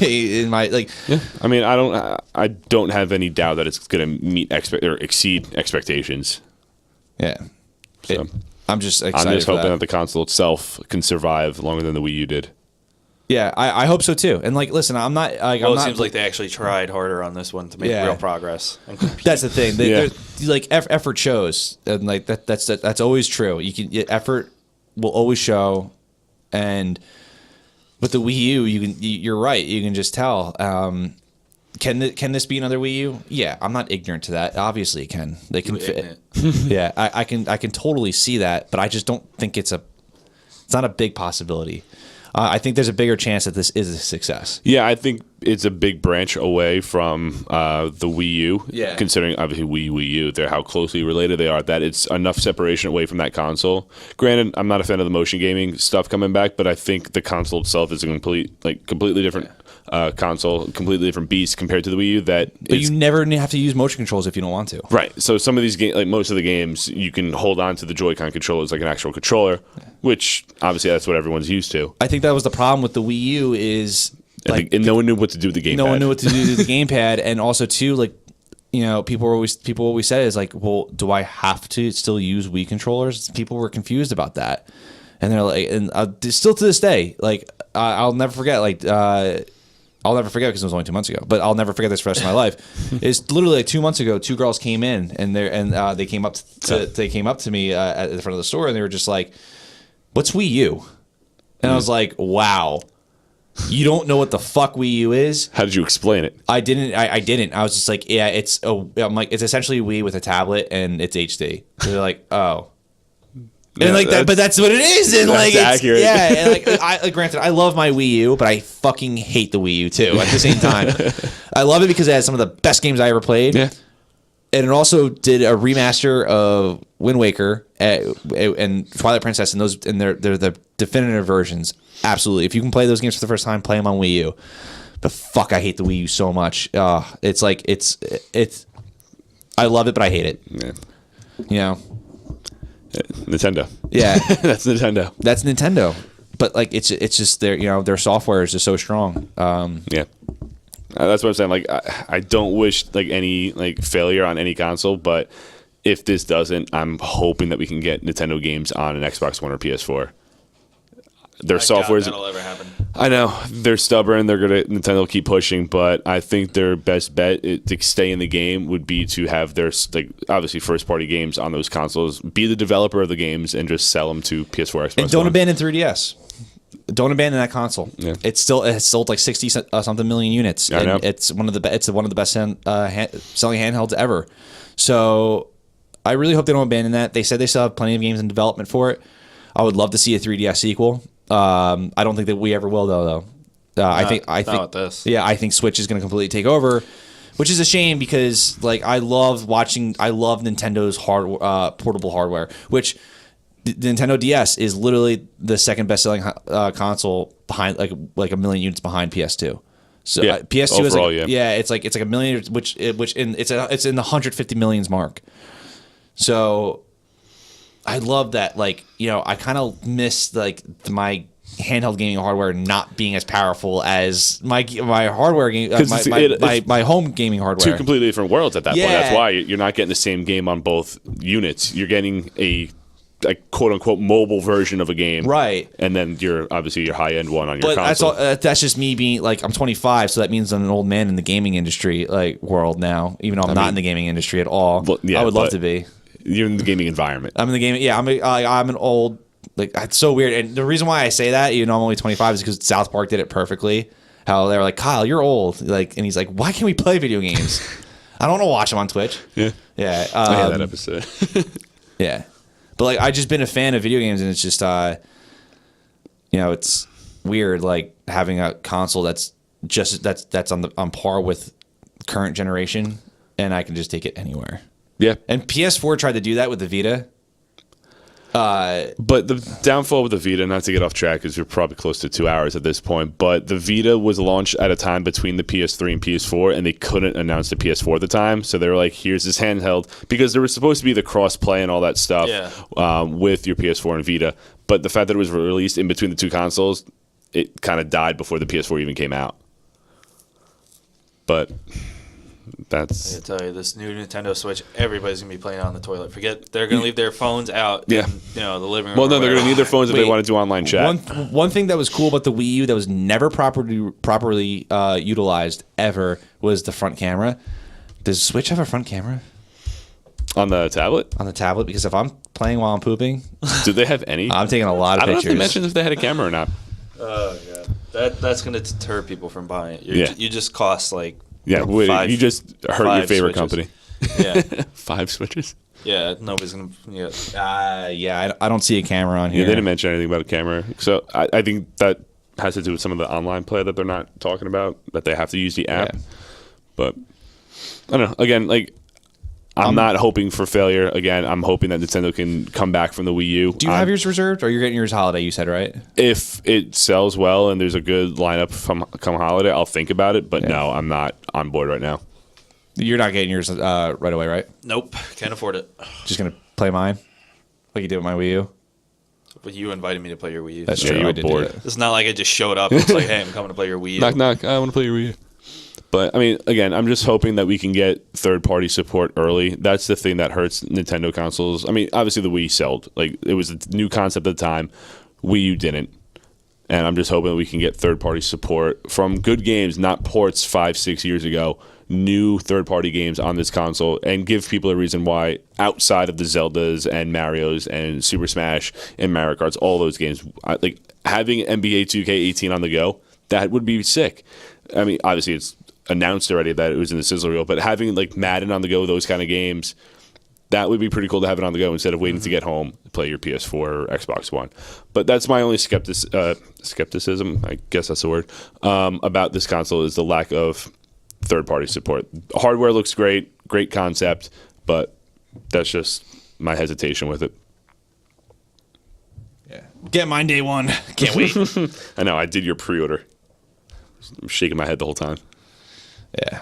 In my like, yeah. I mean, I don't have any doubt that it's going to meet or exceed expectations. Yeah, so I'm just excited. I'm just hoping that the console itself can survive longer than the Wii U did. Yeah, I hope so too. And like, listen, I'm not like. Well, it seems like they actually tried harder on this one to make real progress. That's the thing. Like effort shows, and like that's always true. Effort will always show, and with the Wii U, you're right. You can just tell. Can this be another Wii U? Yeah, I'm not ignorant to that. Obviously, it can. They can fit. Yeah, I can totally see that, but I just don't think it's not a big possibility. I think there's a bigger chance that this is a success. Yeah, I think it's a big branch away from the Wii U. Yeah. Considering obviously Wii U, they're how closely related they are. That it's enough separation away from that console. Granted, I'm not a fan of the motion gaming stuff coming back, but I think the console itself is a completely different console, completely different beast compared to the Wii U. But you never have to use motion controls if you don't want to. Right. So some of these games, like most of the games, you can hold on to the Joy-Con controllers like an actual controller, which obviously that's what everyone's used to. I think that was the problem with the Wii U is like, and no one knew what to do with the gamepad. No one knew what to do with the gamepad, and also too, like, you know, people always said is like, well, do I have to still use Wii controllers? People were confused about that, and they're like, and still to this day, like, I'll never forget, like. I'll never forget because it was only 2 months ago, but I'll never forget this for the rest of my life. It's literally like 2 months ago. 2 girls came in and they came up to me at the front of the store, and they were just like, "What's Wii U?" And I was like, "Wow, you don't know what the fuck Wii U is?" How did you explain it? I didn't. I didn't. I was just like, "Yeah, I'm like, it's essentially Wii with a tablet and it's HD." So they're like, "Oh." And like that, but that's what it is, and like it's accurate. Yeah, and like granted, I love my Wii U, but I fucking hate the Wii U too. At the same time, I love it because it has some of the best games I ever played. Yeah. And it also did a remaster of Wind Waker and Twilight Princess, and they're the definitive versions. Absolutely, if you can play those games for the first time, play them on Wii U. But fuck, I hate the Wii U so much. It's like it's. I love it, but I hate it. Yeah. You know, Nintendo. Yeah, That's Nintendo. That's Nintendo. But like it's just their software is just so strong. Yeah. That's what I'm saying. Like, I don't wish like any like failure on any console, but if this doesn't, I'm hoping that we can get Nintendo games on an Xbox One or PS4. Their software that'll ever happen. I know they're stubborn. Nintendo will keep pushing, but I think their best bet to stay in the game would be to have their like obviously first party games on those consoles, be the developer of the games, and just sell them to PS4, Xbox. And don't One. abandon 3DS. Don't abandon that console. Yeah. It's sold like 60 something million units. I know. It's one of the best selling handhelds ever. So I really hope they don't abandon that. They said they still have plenty of games in development for it. I would love to see a 3DS sequel. I don't think that we ever will though. I think with this. Yeah, I think Switch is going to completely take over, which is a shame because like I love Nintendo's portable hardware, which the Nintendo DS is literally the second best selling console behind like a million units behind PS2. So Yeah, PS2 is overall, like, it's like a million, which it's in the 150 millions mark. So I love that. Like, you know, I kind of miss like my handheld gaming hardware not being as powerful as my hardware game, my home gaming hardware. Two completely different worlds at that point. Yeah. That's why you're not getting the same game on both units. You're getting a quote unquote mobile version of a game, Right. And then you're obviously your high end one on your But console. that's just me being like, I'm 25, so that means I'm an old man in the gaming industry like world now. Even though I'm not in the gaming industry at all. Well, yeah, I would love but to be. You're in the gaming environment. I'm in the gaming. Yeah, I'm an old. Like, it's so weird. And the reason why I say that, I'm only 25, is because South Park did it perfectly. How they were like, Kyle, you're old. Like, and he's like, why can't we play video games? I don't want to watch them on Twitch. Yeah. Yeah. I had that episode. Yeah. But like, I just been a fan of video games, and it's just, it's weird, like having a console that's on par with current generation, and I can just take it anywhere. Yeah. And PS4 tried to do that with the Vita. But the downfall with the Vita, not to get off track, because we're probably close to 2 hours at this point, but the Vita was launched at a time between the PS3 and PS4, and they couldn't announce the PS4 at the time. So they were like, here's this handheld, because there was supposed to be the cross-play and all that stuff with your PS4 and Vita. But the fact that it was released in between the two consoles, it kind of died before the PS4 even came out. But that's... I tell you, this new Nintendo Switch, everybody's going to be playing on the toilet. They're going to leave their phones out in, the living room. Well, no, they're going to need their phones if they want to do online chat. One thing that was cool about the Wii U that was never properly utilized ever was the front camera. Does Switch have a front camera? On the tablet? On the tablet? Because if I'm playing while I'm pooping... Do they have any? I'm taking a lot of pictures. I don't know if they mentioned if they had a camera or not. Oh, yeah. That's going to deter people from buying it. You just cost like... Yeah, you just hurt your favorite company. Yeah. 5 switches? Yeah, nobody's going to... I don't see a camera on here. Yeah, they didn't mention anything about a camera. So I think that has to do with some of the online play that they're not talking about, that they have to use the app. Yeah. But I don't know. Again, like, I'm not hoping for failure. Again, I'm hoping that Nintendo can come back from the Wii U. Do you have yours reserved, or you're getting yours holiday, you said, right? If it sells well and there's a good lineup come holiday, I'll think about it. But no, I'm not on board right now. You're not getting yours right away, right? Nope. Can't afford it. Just going to play mine? Like you did with my Wii U? But you invited me to play your Wii U. That's Yeah, true. you I were did bored. do that. It's not like I just showed up and was like, hey, I'm coming to play your Wii U. Knock, knock. I want to play your Wii U. But, I mean, again, I'm just hoping that we can get third-party support early. That's the thing that hurts Nintendo consoles. I mean, obviously the Wii sold. Like, it was a new concept at the time. Wii U didn't. And I'm just hoping that we can get third-party support from good games, not ports 5-6 years ago, new third-party games on this console, and give people a reason why, outside of the Zeldas and Marios and Super Smash and Mario Karts, all those games, like having NBA 2K18 on the go, that would be sick. I mean, obviously it's announced already that it was in the sizzle reel, but having like Madden on the go, those kind of games, that would be pretty cool to have it on the go instead of waiting to get home to play your PS4 or Xbox One. But that's my only skepticism, I guess that's the word, about this console, is the lack of third-party support. Hardware looks great, great concept, but that's just my hesitation with it. Yeah. Get mine day one. Can't wait. I know. I did your pre-order. I'm shaking my head the whole time. Yeah.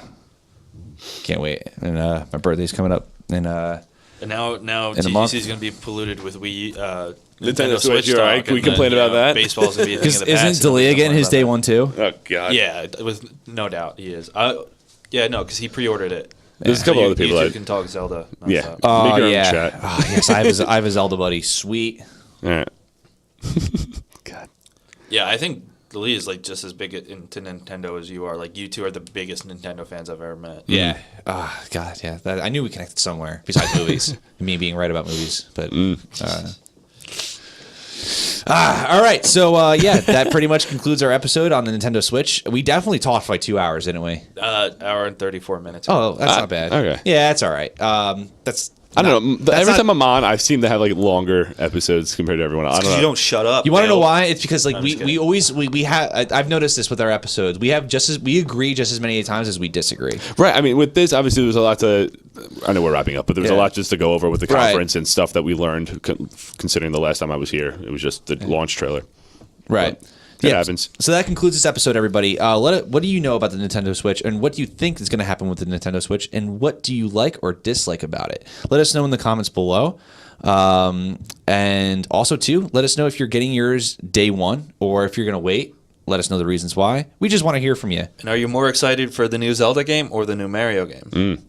Can't wait. And my birthday's coming up. And now month. TGC is going to be polluted with Nintendo Switch, you're talk, right. Can we and then, complain about that? Baseball's going to be a thing of the past. Isn't Dalia getting his day one too? Oh, God. Yeah, with no doubt he is. Because he pre-ordered it. There's a couple other people. You two can talk Zelda. Yeah. nonstop. Oh, Make your own yeah. chat. Oh, yes, I have a Zelda buddy. Sweet. All right. God. Yeah, I think Lee is like just as big into Nintendo as you are. Like you two are the biggest Nintendo fans I've ever met. Yeah. Oh, God, yeah. I knew we connected somewhere besides movies. Me being right about movies. But all right. So, that pretty much concludes our episode on the Nintendo Switch. We definitely talked for like 2 hours, didn't we? Hour and 34 minutes. Oh, that's not bad. Okay. Yeah, that's all right. I don't know. Every time I'm on, I seem to have like longer episodes compared to everyone else. I don't know. You don't shut up. You want to know Dale. why? It's because like I'm just we always have. I've noticed this with our episodes. We agree just as many times as we disagree. Right. I mean, with this, obviously, there's a lot to. I know we're wrapping up, but there's a lot just to go over with the conference and stuff that we learned. Considering the last time I was here, it was just the launch trailer. Right. It happens. So that concludes this episode, everybody. What do you know about the Nintendo Switch, and what do you think is going to happen with the Nintendo Switch, and what do you like or dislike about it? Let us know in the comments below. And also, too, let us know if you're getting yours day one or if you're going to wait. Let us know the reasons why. We just want to hear from you. And are you more excited for the new Zelda game or the new Mario game?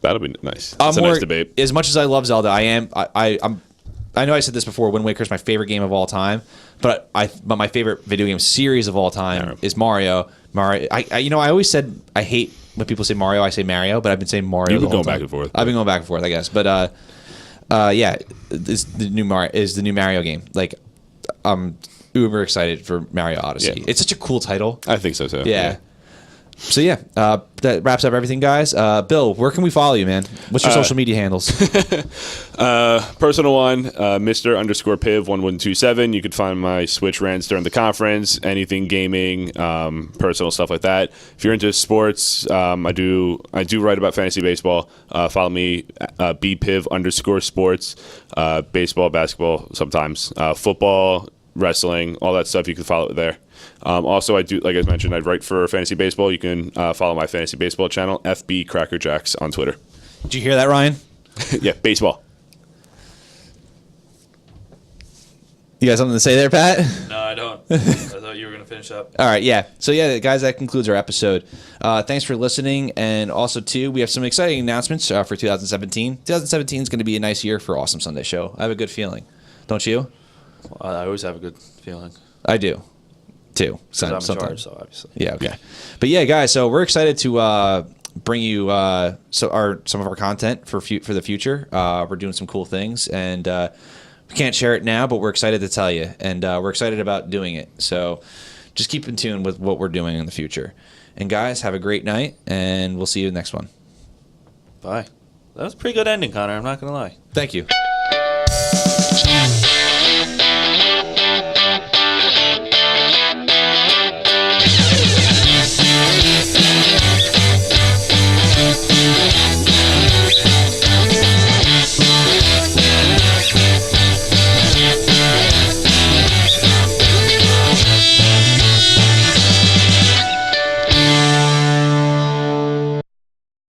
That'll be nice. That's a nice debate. As much as I love Zelda, I know I said this before. Wind Waker is my favorite game of all time, but my favorite video game series of all time is Mario. I always said I hate when people say Mario. I say Mario, but I've been saying Mario. You've been the whole going back time. and forth. I've been going back and forth, I guess. But is the new Mario game. Like, I'm uber excited for Mario Odyssey. Yeah. It's such a cool title. I think so too. Yeah. So that wraps up everything, guys. Bill, where can we follow you, man? What's your social media handles? Personal one, Mr_Piv1127. You could find my Switch rants during the conference, anything gaming, personal stuff like that. If you're into sports, I do write about fantasy baseball. Follow me, bpiv_sports, baseball, basketball, sometimes football, wrestling, all that stuff. You can follow it there. Also, I do, like I mentioned, I write for Fantasy Baseball. You can follow my Fantasy Baseball channel, FB Crackerjacks on Twitter. Did you hear that, Ryan? Yeah, baseball. You got something to say there, Pat? No, I don't. I thought you were going to finish up. All right, yeah. So, guys, that concludes our episode. Thanks for listening. And also, too, we have some exciting announcements for 2017. 2017 is going to be a nice year for Awesome Sunday Show. I have a good feeling. Don't you? Well, I always have a good feeling. I do, too. I'm in charge, so obviously. Yeah, okay. But, yeah, guys, so we're excited to bring you some of our content for the future. We're doing some cool things, and we can't share it now, but we're excited to tell you, and we're excited about doing it. So just keep in tune with what we're doing in the future. And, guys, have a great night, and we'll see you next one. Bye. That was a pretty good ending, Connor. I'm not going to lie. Thank you.